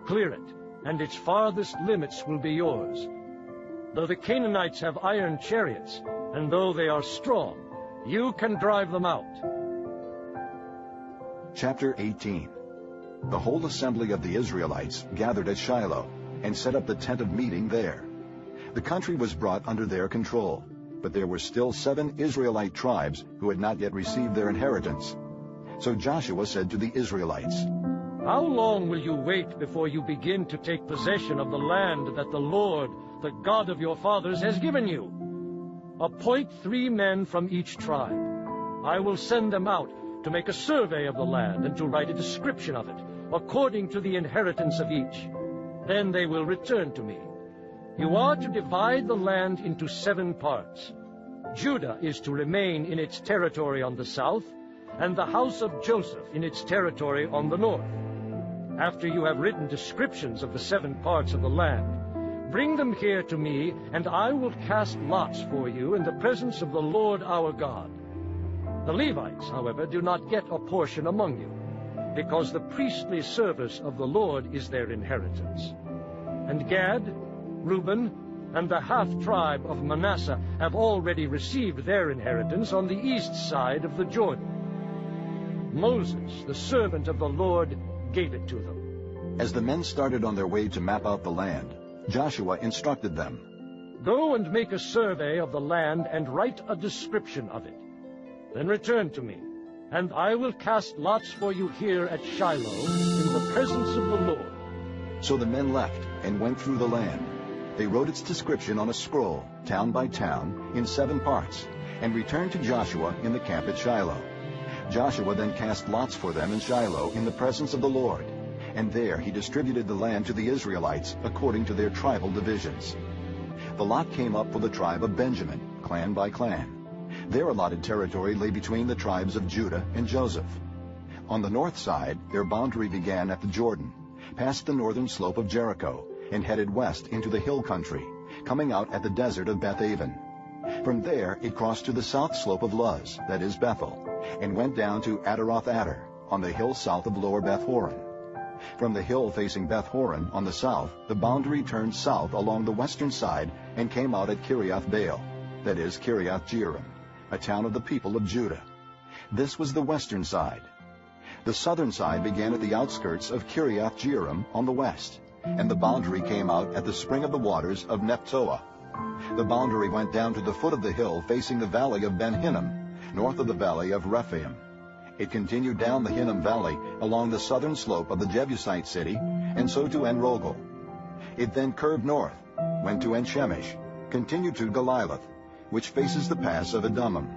Clear it, and its farthest limits will be yours. Though the Canaanites have iron chariots, and though they are strong, you can drive them out." Chapter 18. The whole assembly of the Israelites gathered at Shiloh and set up the tent of meeting there. The country was brought under their control, but there were still 7 Israelite tribes who had not yet received their inheritance. So Joshua said to the Israelites, "How long will you wait before you begin to take possession of the land that the Lord, the God of your fathers, has given you? Appoint 3 men from each tribe. I will send them out to make a survey of the land and to write a description of it, according to the inheritance of each. Then they will return to me. You are to divide the land into 7 parts. Judah is to remain in its territory on the south, and the house of Joseph in its territory on the north. After you have written descriptions of the 7 parts of the land, bring them here to me, and I will cast lots for you in the presence of the Lord our God. The Levites, however, do not get a portion among you, because the priestly service of the Lord is their inheritance. And Gad, Reuben, and the half-tribe of Manasseh have already received their inheritance on the east side of the Jordan. Moses, the servant of the Lord, gave it to them." As the men started on their way to map out the land, Joshua instructed them, "Go and make a survey of the land and write a description of it. Then return to me, and I will cast lots for you here at Shiloh in the presence of the Lord." So the men left and went through the land. They wrote its description on a scroll, town by town, in 7 parts, and returned to Joshua in the camp at Shiloh. Joshua then cast lots for them in Shiloh in the presence of the Lord, and there he distributed the land to the Israelites according to their tribal divisions. The lot came up for the tribe of Benjamin, clan by clan. Their allotted territory lay between the tribes of Judah and Joseph. On the north side, their boundary began at the Jordan, past the northern slope of Jericho, and headed west into the hill country, coming out at the desert of Beth-aven. From there, it crossed to the south slope of Luz, that is Bethel, and went down to Adaroth-Adar, on the hill south of Lower Beth-horon. From the hill facing Beth-horon on the south, the boundary turned south along the western side and came out at Kiriath-baal, that is Kiriath-jearim, a town of the people of Judah. This was the western side. The southern side began at the outskirts of Kiriath-jearim on the west, and the boundary came out at the spring of the waters of Nephtoah. The boundary went down to the foot of the hill facing the valley of Ben-Hinnom, north of the valley of Rephaim. It continued down the Hinnom Valley along the southern slope of the Jebusite city, and so to En-Rogel. It then curved north, went to En-Shemesh, continued to Goliloth, which faces the pass of Edomim,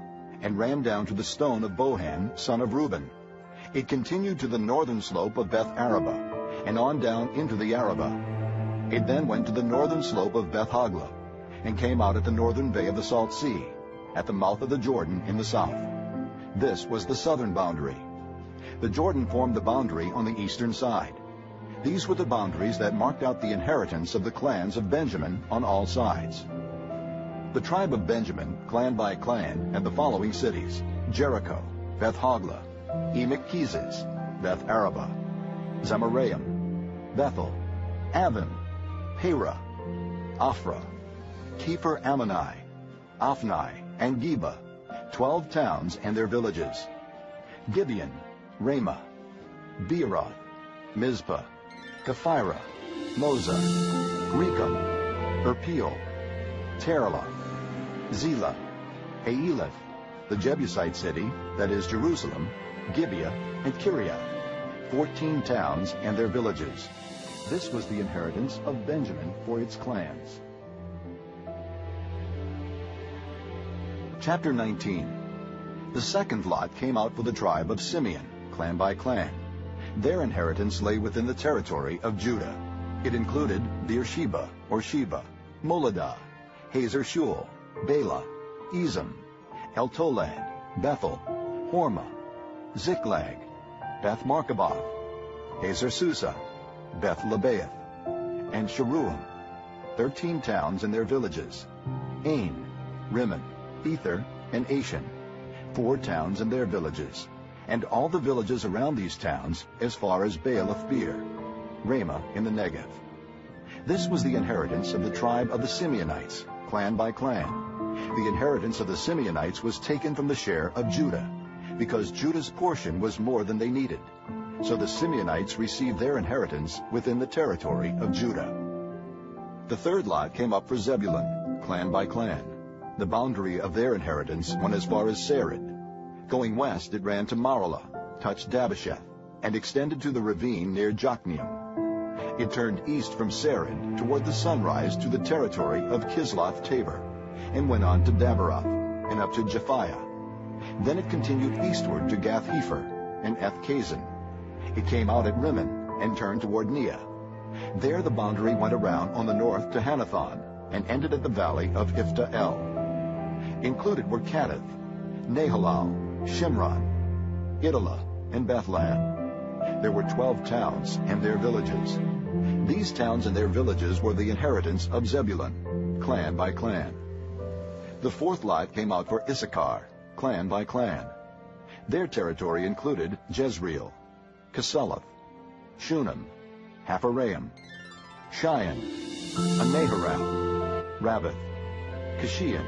and ran down to the stone of Bohan, son of Reuben. It continued to the northern slope of Beth-Arabah, and on down into the Arabah. It then went to the northern slope of Beth-Hoglah, and came out at the northern bay of the Salt Sea. at the mouth of the Jordan in the south. This was the southern boundary. The Jordan formed the boundary on the eastern side. These were the boundaries that marked out the inheritance of the clans of Benjamin on all sides. The tribe of Benjamin, clan by clan, had the following cities: Jericho, Beth Hogla, Emek-Keziz, Beth Araba, Zemaraim, Bethel, Avim, Hera, Afra, Kepher Ammoni, Ophni, and Geba, 12 towns and their villages. Gibeon, Ramah, Beeroth, Mizpah, Kephirah, Moza, Recham, Erpeel, Terlah, Zelah, Aeleth, the Jebusite city, that is Jerusalem, Gibeah, and Kiriath, 14 towns and their villages. This was the inheritance of Benjamin for its clans. Chapter 19. The second lot came out for the tribe of Simeon, clan by clan. Their inheritance lay within the territory of Judah. It included Beersheba, or Sheba, Moladah, Hazer-Shul, Bela, Ezem, Eltolad, Bethel, Hormah, Ziklag, Beth Markaboth, Hazer-Susa, Beth Lebaoth, and Sharuim, 13 towns and their villages. Ain, Rimmon, Ether, and Ashan, 4 towns and their villages, and all the villages around these towns as far as Baalath-beer, Ramah in the Negev. This was the inheritance of the tribe of the Simeonites, clan by clan. The inheritance of the Simeonites was taken from the share of Judah, because Judah's portion was more than they needed. So the Simeonites received their inheritance within the territory of Judah. The third lot came up for Zebulun, clan by clan. The boundary of their inheritance went as far as Sarid. Going west, it ran to Maralah, touched Dabbesheth, and extended to the ravine near Jokneam. It turned east from Sarid toward the sunrise to the territory of Kisloth-Tabor, and went on to Daberoth, and up to Japhiah. Then it continued eastward to Gath-Hepher and Eth-Kazin. It came out at Rimmon and turned toward Neah. There the boundary went around on the north to Hanathon, and ended at the valley of Ifta-El. Included were Cadath, Nahalal, Shimron, Idalah, and Bethlehem. There were 12 towns and their villages. These towns and their villages were the inheritance of Zebulun, clan by clan. The fourth lot came out for Issachar, clan by clan. Their territory included Jezreel, Kesuloth, Shunem, Hapharaim, Cheyenne, Anaharam, Rabbath, Kishion,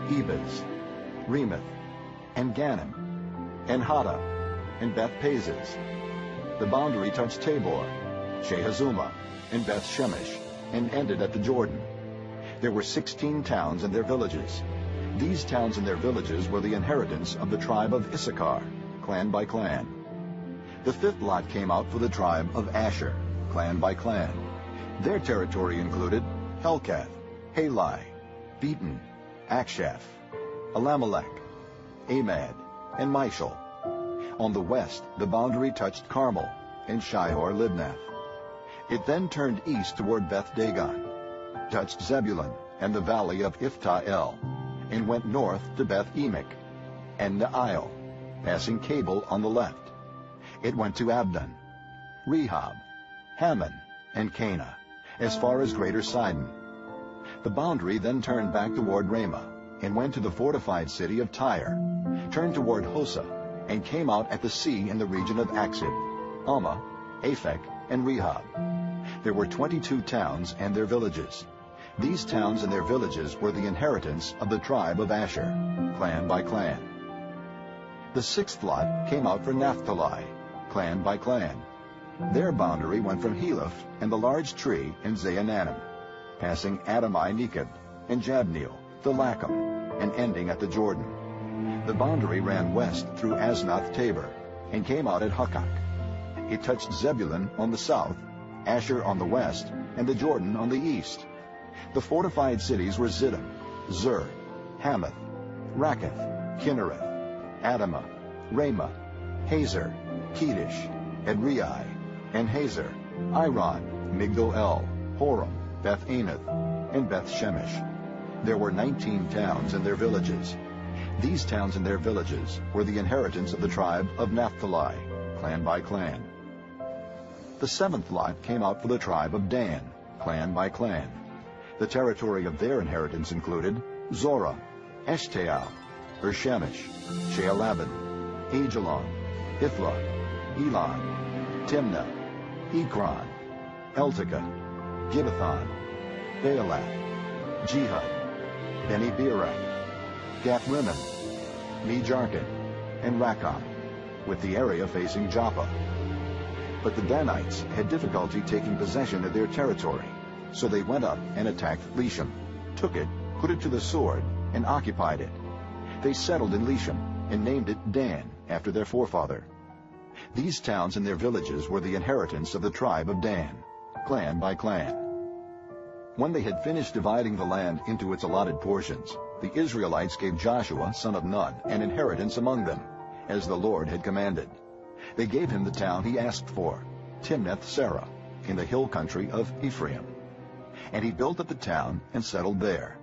Ebez, Remoth, and Ganim, and Hada, and Beth-Pazez. The boundary touched Tabor, Shehazumah, and Beth-Shemesh, and ended at the Jordan. There were 16 towns and their villages. These towns and their villages were the inheritance of the tribe of Issachar, clan by clan. The fifth lot came out for the tribe of Asher, clan by clan. Their territory included Helkath, Halai, Beaton, Akshaph, Alamelech, Amad, and Mishal. On the west, the boundary touched Carmel and Shihor-Libnath. It then turned east toward Beth-Dagon, touched Zebulun and the valley of Ifta-El, and went north to Beth-Emek and Ne'il, passing Cable on the left. It went to Abdon, Rehob, Hammon, and Cana, as far as Greater Sidon. The boundary then turned back toward Ramah, and went to the fortified city of Tyre, turned toward Hosa, and came out at the sea in the region of Aksib, Alma, Aphek, and Rehob. There were 22 towns and their villages. These towns and their villages were the inheritance of the tribe of Asher, clan by clan. The sixth lot came out for Naphtali, clan by clan. Their boundary went from Heleph and the large tree in Zaanannim, passing Adami-Nekeb and Jabneel to Lacham, and ending at the Jordan. The boundary ran west through Aznoth-Tabor, and came out at Hukkok. It touched Zebulun on the south, Asher on the west, and the Jordan on the east. The fortified cities were Ziddim, Zur, Hamath, Rakkath, Kinnereth, Adamah, Ramah, Hazer, Kedesh, Edrei, and Hazer, Iron, Migdol-El, Horam, Beth-Anath, and Beth-Shemesh. There were 19 towns and their villages. These towns and their villages were the inheritance of the tribe of Naphtali, clan by clan. The seventh lot came out for the tribe of Dan, clan by clan. The territory of their inheritance included Zorah, Eshtaol, Bershemesh, Shealabin, Ajalon, Ithla, Elon, Timnah, Ekron, Eltekeh, Gibbethon, Baalath, Jehud, Beni-Beerath, Gath-Rimmon, Me-Jarkin, and Rakkam, with the area facing Joppa. But the Danites had difficulty taking possession of their territory, so they went up and attacked Leshem, took it, put it to the sword, and occupied it. They settled in Leshem and named it Dan, after their forefather. These towns and their villages were the inheritance of the tribe of Dan, clan by clan. When they had finished dividing the land into its allotted portions, the Israelites gave Joshua, son of Nun, an inheritance among them, as the Lord had commanded. They gave him the town he asked for, Timnath-Serah, in the hill country of Ephraim. And he built up the town and settled there.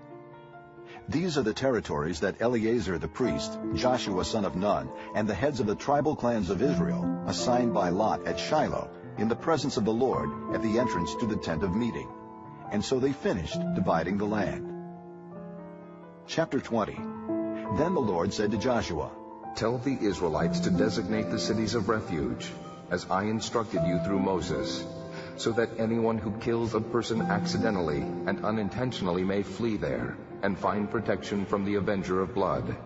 These are the territories that Eleazar the priest, Joshua son of Nun, and the heads of the tribal clans of Israel assigned by lot at Shiloh, in the presence of the Lord, at the entrance to the tent of meeting. And so they finished dividing the land. Chapter 20. Then the Lord said to Joshua, Tell the Israelites to designate the cities of refuge, as I instructed you through Moses, so that anyone who kills a person accidentally and unintentionally may flee there and find protection from the avenger of blood.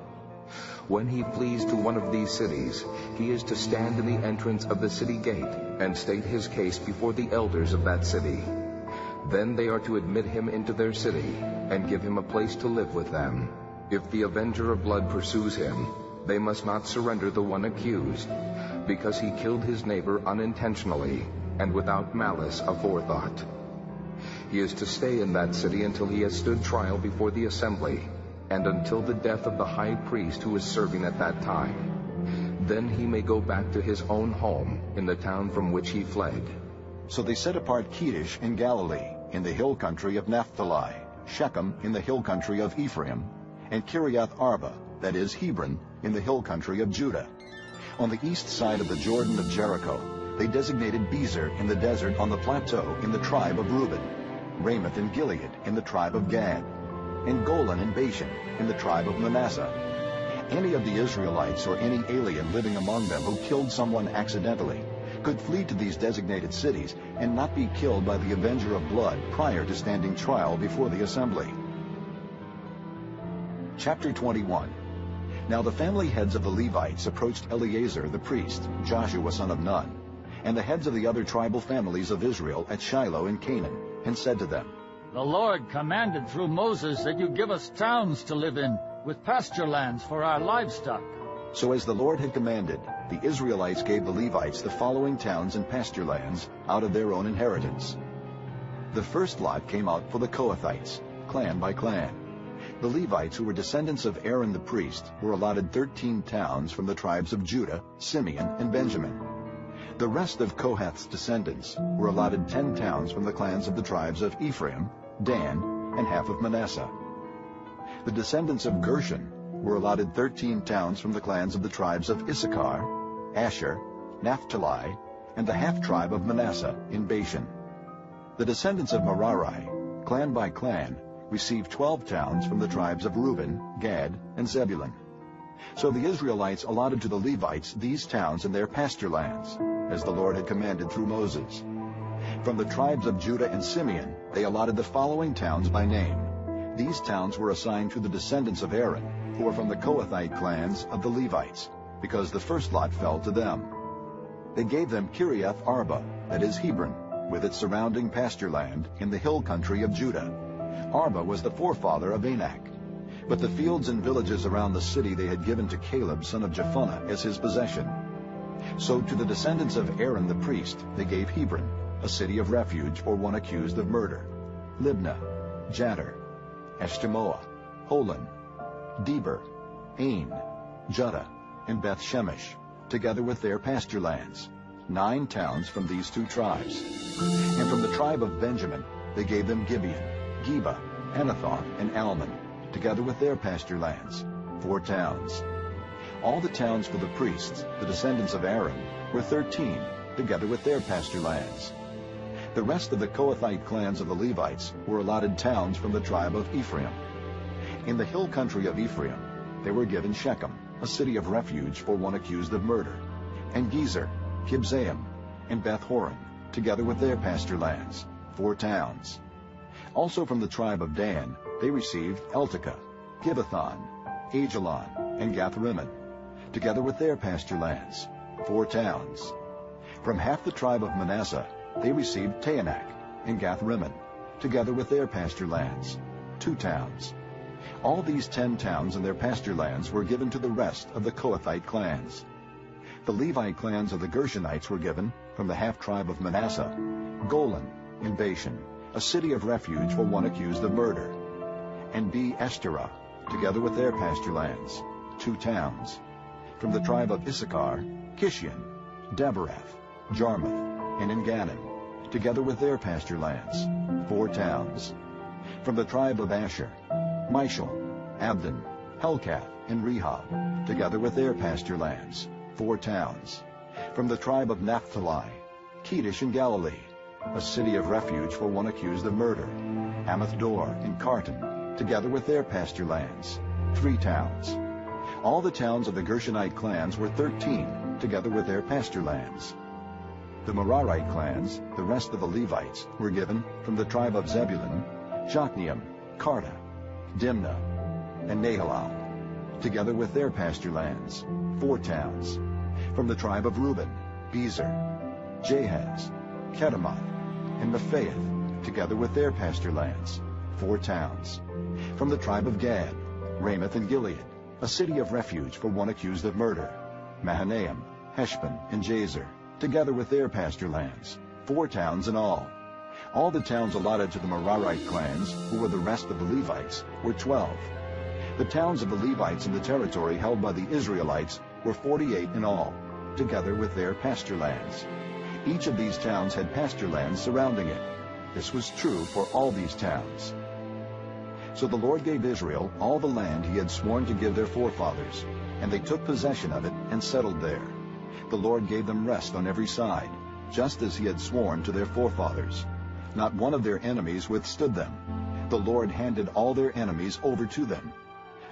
When he flees to one of these cities, he is to stand in the entrance of the city gate and state his case before the elders of that city. Then they are to admit him into their city and give him a place to live with them. If the avenger of blood pursues him, they must not surrender the one accused, because he killed his neighbor unintentionally and without malice aforethought. He is to stay in that city until he has stood trial before the assembly, and until the death of the high priest who is serving at that time. Then he may go back to his own home in the town from which he fled. So they set apart Kedesh in Galilee, in the hill country of Naphtali, Shechem in the hill country of Ephraim, and Kiriath Arba, that is Hebron, in the hill country of Judah. On the east side of the Jordan of Jericho, they designated Bezer in the desert on the plateau in the tribe of Reuben, Ramoth in Gilead in the tribe of Gad, and Golan in Bashan in the tribe of Manasseh. Any of the Israelites or any alien living among them who killed someone accidentally could flee to these designated cities and not be killed by the avenger of blood prior to standing trial before the assembly. Chapter 21. Now the family heads of the Levites approached Eleazar the priest, Joshua son of Nun, and the heads of the other tribal families of Israel at Shiloh in Canaan, and said to them, The Lord commanded through Moses that you give us towns to live in, with pasture lands for our livestock. So as the Lord had commanded, the Israelites gave the Levites the following towns and pasture lands out of their own inheritance. The first lot came out for the Kohathites, clan by clan. The Levites, who were descendants of Aaron the priest, were allotted 13 towns from the tribes of Judah, Simeon, and Benjamin. The rest of Kohath's descendants were allotted 10 towns from the clans of the tribes of Ephraim, Dan, and half of Manasseh. The descendants of Gershon were allotted 13 towns from the clans of the tribes of Issachar, Asher, Naphtali, and the half-tribe of Manasseh in Bashan. The descendants of Merari, clan by clan, received 12 towns from the tribes of Reuben, Gad, and Zebulun. So the Israelites allotted to the Levites these towns and their pasture lands, as the Lord had commanded through Moses. From the tribes of Judah and Simeon, they allotted the following towns by name. These towns were assigned to the descendants of Aaron, who were from the Kohathite clans of the Levites, because the first lot fell to them. They gave them Kiriath Arba, that is Hebron, with its surrounding pasture land in the hill country of Judah. Arba was the forefather of Anak. But the fields and villages around the city they had given to Caleb son of Jephunneh as his possession. So to the descendants of Aaron the priest they gave Hebron, a city of refuge for one accused of murder, Libnah, Jattir, Eshtemoa, Holon, Deber, Ain, Judah, and Beth Shemesh, together with their pasture lands, 9 towns from these 2 tribes. And from the tribe of Benjamin they gave them Gibeon, Geba, Anathoth, and Almon, together with their pasture lands, 4 towns. All the towns for the priests, the descendants of Aaron, were 13, together with their pasture lands. The rest of the Kohathite clans of the Levites were allotted towns from the tribe of Ephraim. In the hill country of Ephraim, they were given Shechem, a city of refuge for one accused of murder, and Gezer, Kibzaim, and Beth-horon, together with their pasture lands, 4 towns. Also from the tribe of Dan, they received Eltekeh, Gibbethon, Ajalon, and Gath-rimmon, together with their pasture lands, 4 towns. From half the tribe of Manasseh, they received Taanach and Gath-rimmon, together with their pasture lands, 2 towns. All these 10 towns and their pasture lands were given to the rest of the Kohathite clans. The Levite clans of the Gershonites were given, from the half-tribe of Manasseh, Golan in Bashan, a city of refuge for one accused of murder, and Be-eshterah, together with their pasture lands, 2 towns. From the tribe of Issachar, Kishion, Daberath, Jarmuth, and Engannim, together with their pasture lands, 4 towns. From the tribe of Asher, Mishal, Abdon, Helkath, and Rehob, together with their pasture lands, 4 towns. From the tribe of Naphtali, Kedesh in Galilee, a city of refuge for one accused of murder, Amath-dor and Kartan, together with their pasture lands, 3 towns. All the towns of the Gershonite clans were 13, together with their pasture lands. The Merarite clans, the rest of the Levites, were given from the tribe of Zebulun, Jokneam, Karta, Dimnah, and Nahalal, together with their pasture lands, 4 towns. From the tribe of Reuben, Bezer, Jahaz, Kedemoth, and Mephaeth, together with their pasture lands, 4 towns. From the tribe of Gad, Ramoth and Gilead, a city of refuge for one accused of murder, Mahanaim, Heshbon, and Jazer, together with their pasture lands, 4 towns in all. All the towns allotted to the Merarite clans, who were the rest of the Levites, were 12. The towns of the Levites in the territory held by the Israelites were 48 in all, together with their pasture lands. Each of these towns had pasture lands surrounding it. This was true for all these towns. So the Lord gave Israel all the land he had sworn to give their forefathers, and they took possession of it and settled there. The Lord gave them rest on every side, just as he had sworn to their forefathers. Not one of their enemies withstood them. The Lord handed all their enemies over to them.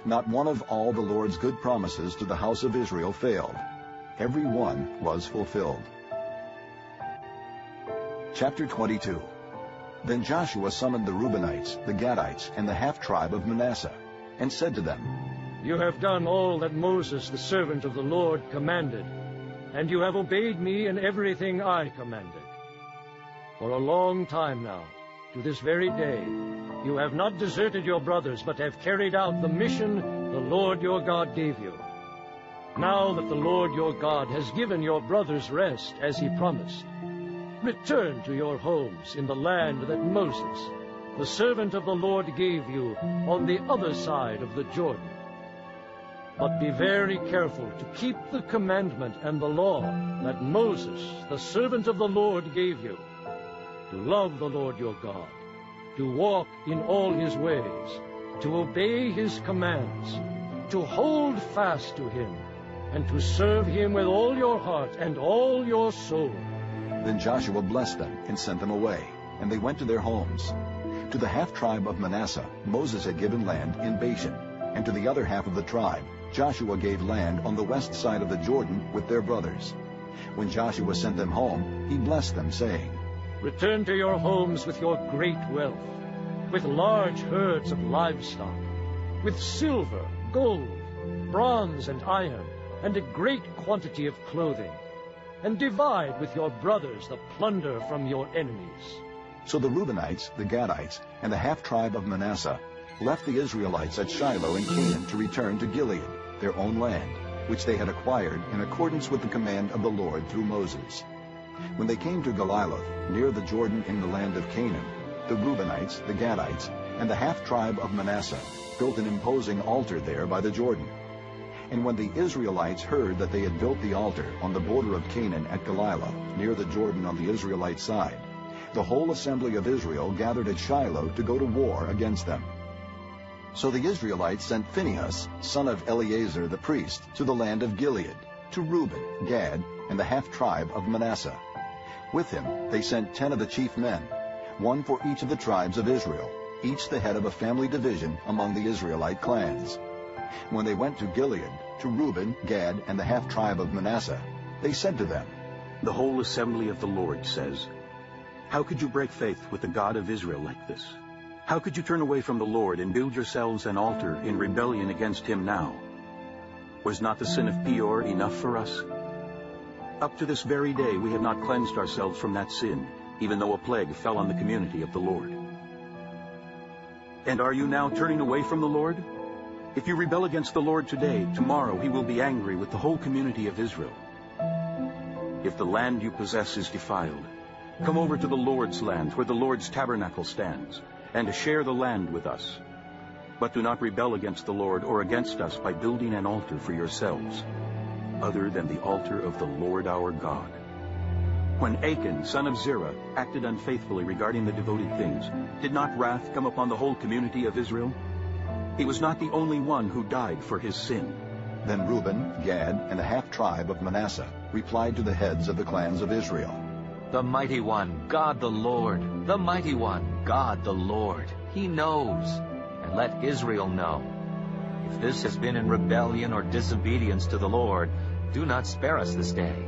Not one of all the Lord's good promises to the house of Israel failed. Every one was fulfilled. Chapter 22. Then Joshua summoned the Reubenites, the Gadites, and the half-tribe of Manasseh, and said to them, You have done all that Moses, the servant of the Lord, commanded, and you have obeyed me in everything I commanded. For a long time now, to this very day, you have not deserted your brothers, but have carried out the mission the Lord your God gave you. Now that the Lord your God has given your brothers rest, as he promised, return to your homes in the land that Moses, the servant of the Lord, gave you on the other side of the Jordan. But be very careful to keep the commandment and the law that Moses, the servant of the Lord, gave you, to love the Lord your God, to walk in all his ways, to obey his commands, to hold fast to him, and to serve him with all your heart and all your soul. Then Joshua blessed them and sent them away, and they went to their homes. To the half-tribe of Manasseh Moses had given land in Bashan, and to the other half of the tribe Joshua gave land on the west side of the Jordan with their brothers. When Joshua sent them home, he blessed them, saying, Return to your homes with your great wealth, with large herds of livestock, with silver, gold, bronze, and iron, and a great quantity of clothing, and divide with your brothers the plunder from your enemies. So the Reubenites, the Gadites, and the half-tribe of Manasseh left the Israelites at Shiloh in Canaan to return to Gilead, their own land, which they had acquired in accordance with the command of the Lord through Moses. When they came to Geliloth, near the Jordan in the land of Canaan, the Reubenites, the Gadites, and the half-tribe of Manasseh built an imposing altar there by the Jordan. And when the Israelites heard that they had built the altar on the border of Canaan at Geliloth, near the Jordan on the Israelite side, the whole assembly of Israel gathered at Shiloh to go to war against them. So the Israelites sent Phinehas, son of Eleazar the priest, to the land of Gilead, to Reuben, Gad, and the half-tribe of Manasseh. With him they sent 10 of the chief men, one for each of the tribes of Israel, each the head of a family division among the Israelite clans. When they went to Gilead, to Reuben, Gad, and the half-tribe of Manasseh, they said to them, "The whole assembly of the Lord says, how could you break faith with the God of Israel like this? How could you turn away from the Lord and build yourselves an altar in rebellion against him now? Was not the sin of Peor enough for us? Up to this very day we have not cleansed ourselves from that sin, even though a plague fell on the community of the Lord. And are you now turning away from the Lord? If you rebel against the Lord today, tomorrow he will be angry with the whole community of Israel. If the land you possess is defiled, come over to the Lord's land where the Lord's tabernacle stands, and share the land with us. But do not rebel against the Lord or against us by building an altar for yourselves, other than the altar of the Lord our God." When Achan, son of Zerah, acted unfaithfully regarding the devoted things, did not wrath come upon the whole community of Israel? He was not the only one who died for his sin. Then Reuben, Gad, and the half-tribe of Manasseh replied to the heads of the clans of Israel, "The Mighty One, God the Lord, the Mighty One, God the Lord, he knows, and let Israel know. If this has been in rebellion or disobedience to the Lord, do not spare us this day.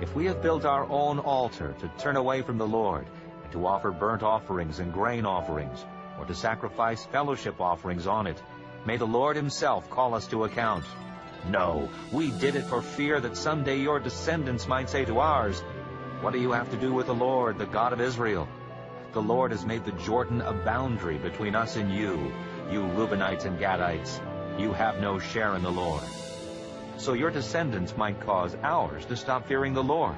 If we have built our own altar to turn away from the Lord, and to offer burnt offerings and grain offerings, or to sacrifice fellowship offerings on it, may the Lord himself call us to account. No, we did it for fear that someday your descendants might say to ours, 'What do you have to do with the Lord, the God of Israel? The Lord has made the Jordan a boundary between us and you Reubenites and Gadites. You have no share in the Lord.' So your descendants might cause ours to stop fearing the Lord.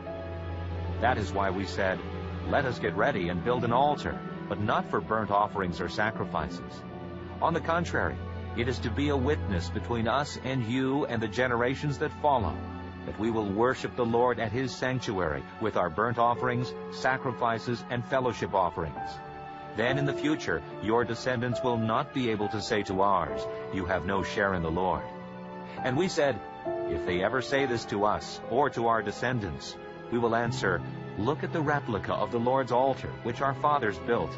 That is why we said, 'Let us get ready and build an altar, but not for burnt offerings or sacrifices. On the contrary, it is to be a witness between us and you and the generations that follow, that we will worship the Lord at his sanctuary with our burnt offerings, sacrifices, and fellowship offerings. Then in the future, your descendants will not be able to say to ours, 'You have no share in the Lord.'" And we said, "If they ever say this to us or to our descendants, we will answer, 'Look at the replica of the Lord's altar, which our fathers built,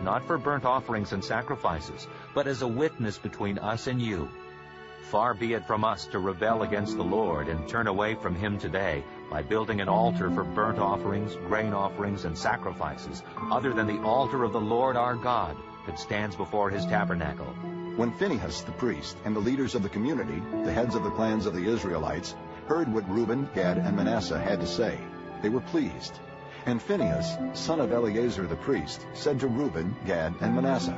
not for burnt offerings and sacrifices, but as a witness between us and you. Far be it from us to rebel against the Lord and turn away from him today by building an altar for burnt offerings, grain offerings, and sacrifices, other than the altar of the Lord our God that stands before his tabernacle." When Phinehas the priest and the leaders of the community, the heads of the clans of the Israelites, heard what Reuben, Gad, and Manasseh had to say, they were pleased. And Phinehas, son of Eleazar the priest, said to Reuben, Gad, and Manasseh,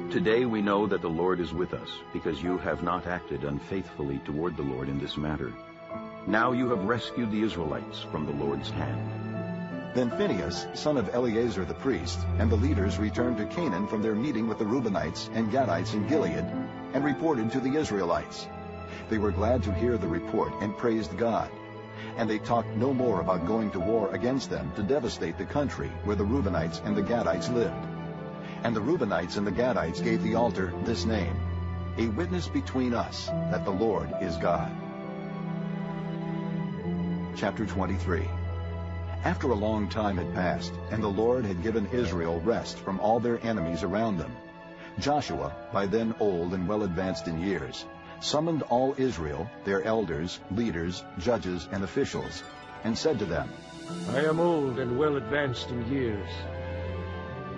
"Today we know that the Lord is with us, because you have not acted unfaithfully toward the Lord in this matter. Now you have rescued the Israelites from the Lord's hand." Then Phinehas, son of Eleazar the priest, and the leaders returned to Canaan from their meeting with the Reubenites and Gadites in Gilead, and reported to the Israelites. They were glad to hear the report and praised God. And they talked no more about going to war against them to devastate the country where the Reubenites and the Gadites lived. And the Reubenites and the Gadites gave the altar this name, "A witness between us that the Lord is God." Chapter 23. After a long time had passed, and the Lord had given Israel rest from all their enemies around them, Joshua, by then old and well advanced in years, summoned all Israel, their elders, leaders, judges, and officials, and said to them, "I am old and well advanced in years.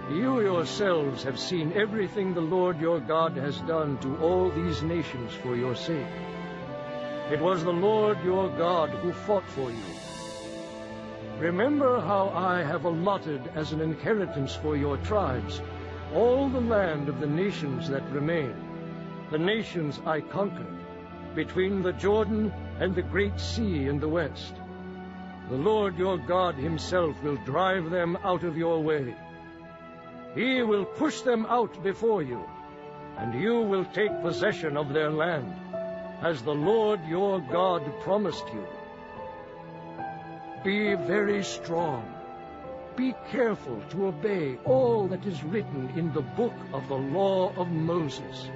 You yourselves have seen everything the Lord your God has done to all these nations for your sake. It was the Lord your God who fought for you. Remember how I have allotted as an inheritance for your tribes all the land of the nations that remain, the nations I conquered, between the Jordan and the great sea in the west. The Lord your God himself will drive them out of your way. He will push them out before you, and you will take possession of their land, as the Lord your God promised you. Be very strong. Be careful to obey all that is written in the book of the law of Moses,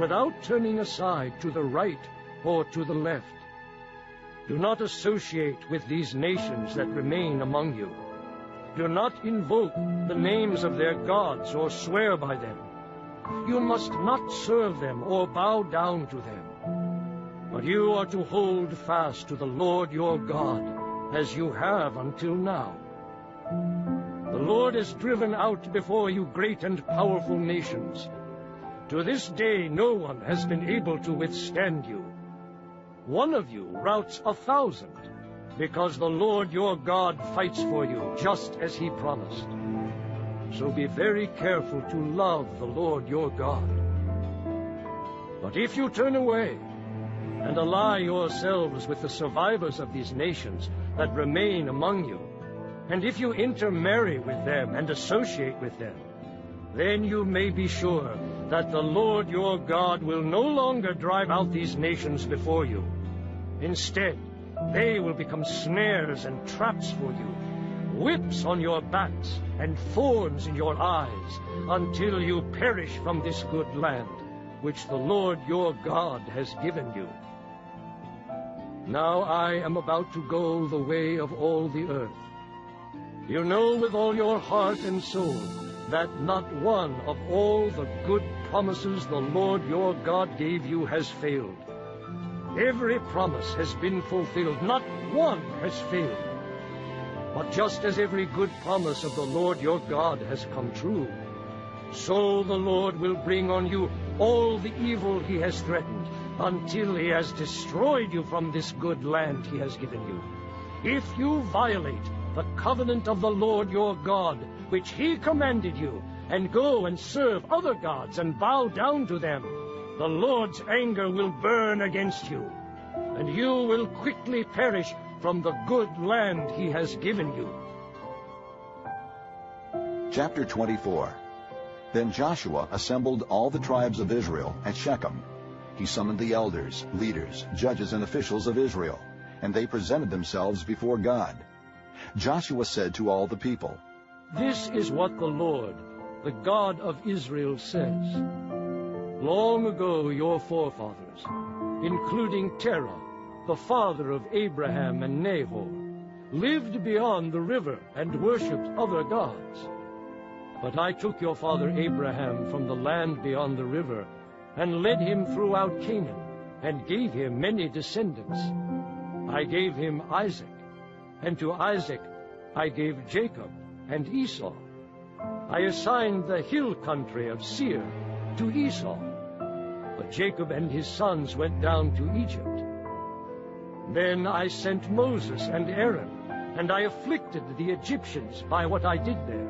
without turning aside to the right or to the left. Do not associate with these nations that remain among you. Do not invoke the names of their gods or swear by them. You must not serve them or bow down to them. But you are to hold fast to the Lord your God, as you have until now. The Lord has driven out before you great and powerful nations. To this day no one has been able to withstand you. One of you routs 1,000, because the Lord your God fights for you, just as he promised. So be very careful to love the Lord your God. But if you turn away and ally yourselves with the survivors of these nations that remain among you, and if you intermarry with them and associate with them, then you may be sure that the Lord your God will no longer drive out these nations before you. Instead, they will become snares and traps for you, whips on your backs and thorns in your eyes, until you perish from this good land, which the Lord your God has given you. Now I am about to go the way of all the earth. You know with all your heart and soul that not one of all the good promises the Lord your God gave you has failed. Every promise has been fulfilled, not one has failed. But just as every good promise of the Lord your God has come true, so the Lord will bring on you all the evil he has threatened, until he has destroyed you from this good land he has given you. If you violate the covenant of the Lord your God, which he commanded you, and go and serve other gods and bow down to them, the Lord's anger will burn against you, and you will quickly perish from the good land he has given you. Chapter 24. Then Joshua assembled all the tribes of Israel at Shechem. He summoned the elders, leaders, judges, and officials of Israel, and they presented themselves before God. Joshua said to all the people, This is what the Lord, the God of Israel, says. Long ago your forefathers, including Terah, the father of Abraham and Nahor, lived beyond the river and worshipped other gods. But I took your father Abraham from the land beyond the river, and led him throughout Canaan, and gave him many descendants. I gave him Isaac, and to Isaac I gave Jacob and Esau. I assigned the hill country of Seir to Esau, but Jacob and his sons went down to Egypt. Then I sent Moses and Aaron, and I afflicted the Egyptians by what I did there,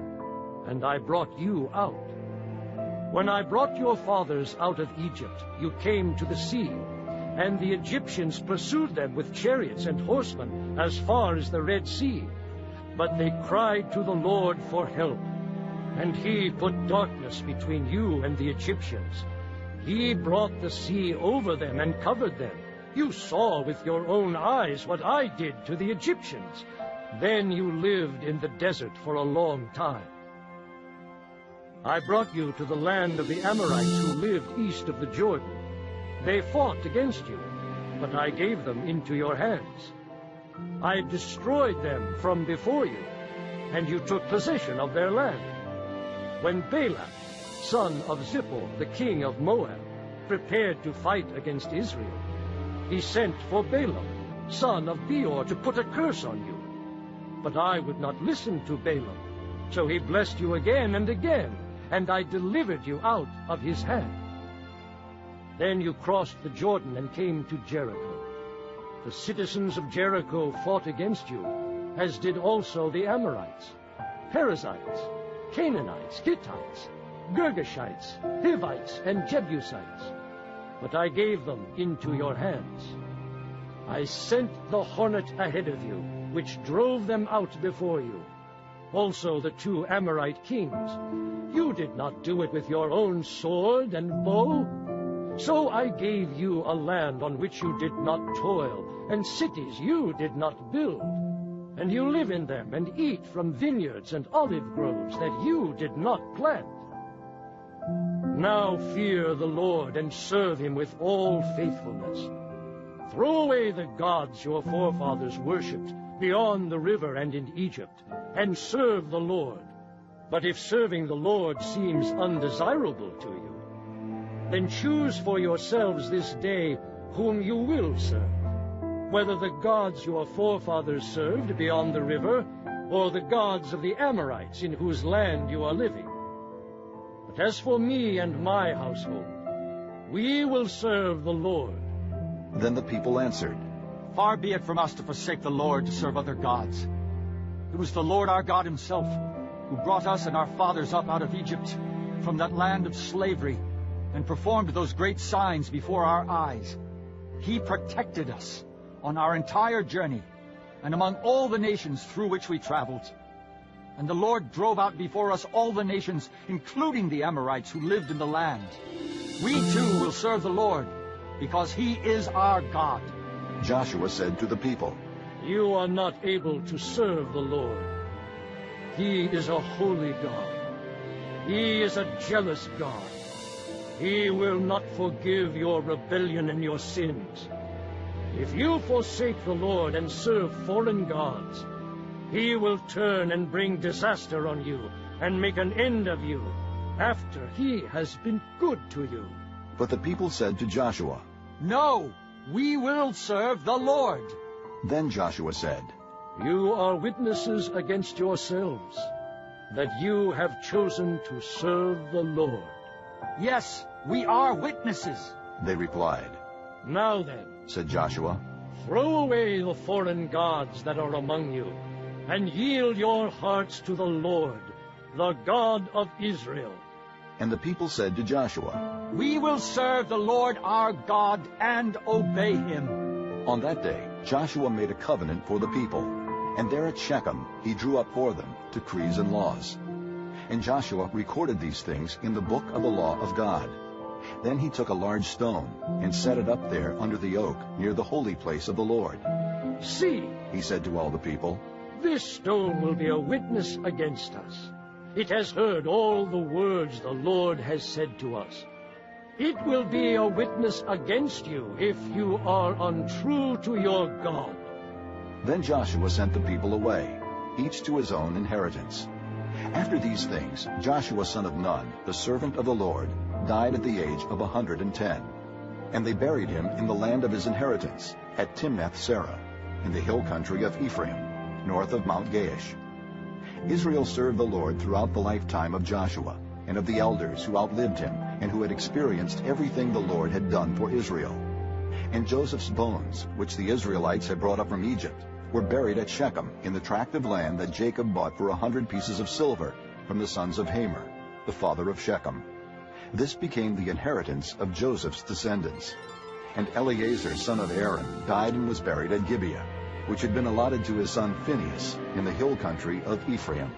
and I brought you out. When I brought your fathers out of Egypt, you came to the sea, and the Egyptians pursued them with chariots and horsemen as far as the Red Sea. But they cried to the Lord for help, and he put darkness between you and the Egyptians. He brought the sea over them and covered them. You saw with your own eyes what I did to the Egyptians. Then you lived in the desert for a long time. I brought you to the land of the Amorites who lived east of the Jordan. They fought against you, but I gave them into your hands. I destroyed them from before you, and you took possession of their land. When Balak, son of Zippor, the king of Moab, prepared to fight against Israel, he sent for Balaam, son of Beor, to put a curse on you. But I would not listen to Balaam, so he blessed you again and again, and I delivered you out of his hand. Then you crossed the Jordan and came to Jericho. The citizens of Jericho fought against you, as did also the Amorites, Perizzites, Canaanites, Hittites, Girgashites, Hivites, and Jebusites. But I gave them into your hands. I sent the hornet ahead of you, which drove them out before you. Also the 2 Amorite kings. You did not do it with your own sword and bow. So I gave you a land on which you did not toil, and cities you did not build. And you live in them and eat from vineyards and olive groves that you did not plant. Now fear the Lord and serve him with all faithfulness. Throw away the gods your forefathers worshipped beyond the river and in Egypt, and serve the Lord. But if serving the Lord seems undesirable to you, then choose for yourselves this day whom you will serve, whether the gods your forefathers served beyond the river, or the gods of the Amorites in whose land you are living. But as for me and my household, we will serve the Lord. Then the people answered, Far be it from us to forsake the Lord to serve other gods. It was the Lord our God himself who brought us and our fathers up out of Egypt, from that land of slavery, and performed those great signs before our eyes. He protected us on our entire journey, and among all the nations through which we traveled. And the Lord drove out before us all the nations, including the Amorites who lived in the land. We too will serve the Lord, because he is our God. Joshua said to the people, You are not able to serve the Lord. He is a holy God. He is a jealous God. He will not forgive your rebellion and your sins. If you forsake the Lord and serve foreign gods, he will turn and bring disaster on you and make an end of you after he has been good to you. But the people said to Joshua, No, we will serve the Lord. Then Joshua said, You are witnesses against yourselves that you have chosen to serve the Lord. Yes, we are witnesses. They replied. Now then, said Joshua, throw away the foreign gods that are among you, and yield your hearts to the Lord, the God of Israel. And the people said to Joshua, We will serve the Lord our God and obey him. On that day Joshua made a covenant for the people, and there at Shechem he drew up for them decrees and laws. And Joshua recorded these things in the book of the law of God. Then he took a large stone and set it up there under the oak near the holy place of the Lord. See, he said to all the people, this stone will be a witness against us. It has heard all the words the Lord has said to us. It will be a witness against you if you are untrue to your God. Then Joshua sent the people away, each to his own inheritance. After these things, Joshua son of Nun, the servant of the Lord, died at the age of 110. And they buried him in the land of his inheritance, at Timnath-Serah, in the hill country of Ephraim, north of Mount Gaash. Israel served the Lord throughout the lifetime of Joshua, and of the elders who outlived him, and who had experienced everything the Lord had done for Israel. And Joseph's bones, which the Israelites had brought up from Egypt, were buried at Shechem in the tract of land that Jacob bought for 100 pieces of silver from the sons of Hamor, the father of Shechem. This became the inheritance of Joseph's descendants. And Eleazar son of Aaron died and was buried at Gibeah, which had been allotted to his son Phinehas in the hill country of Ephraim.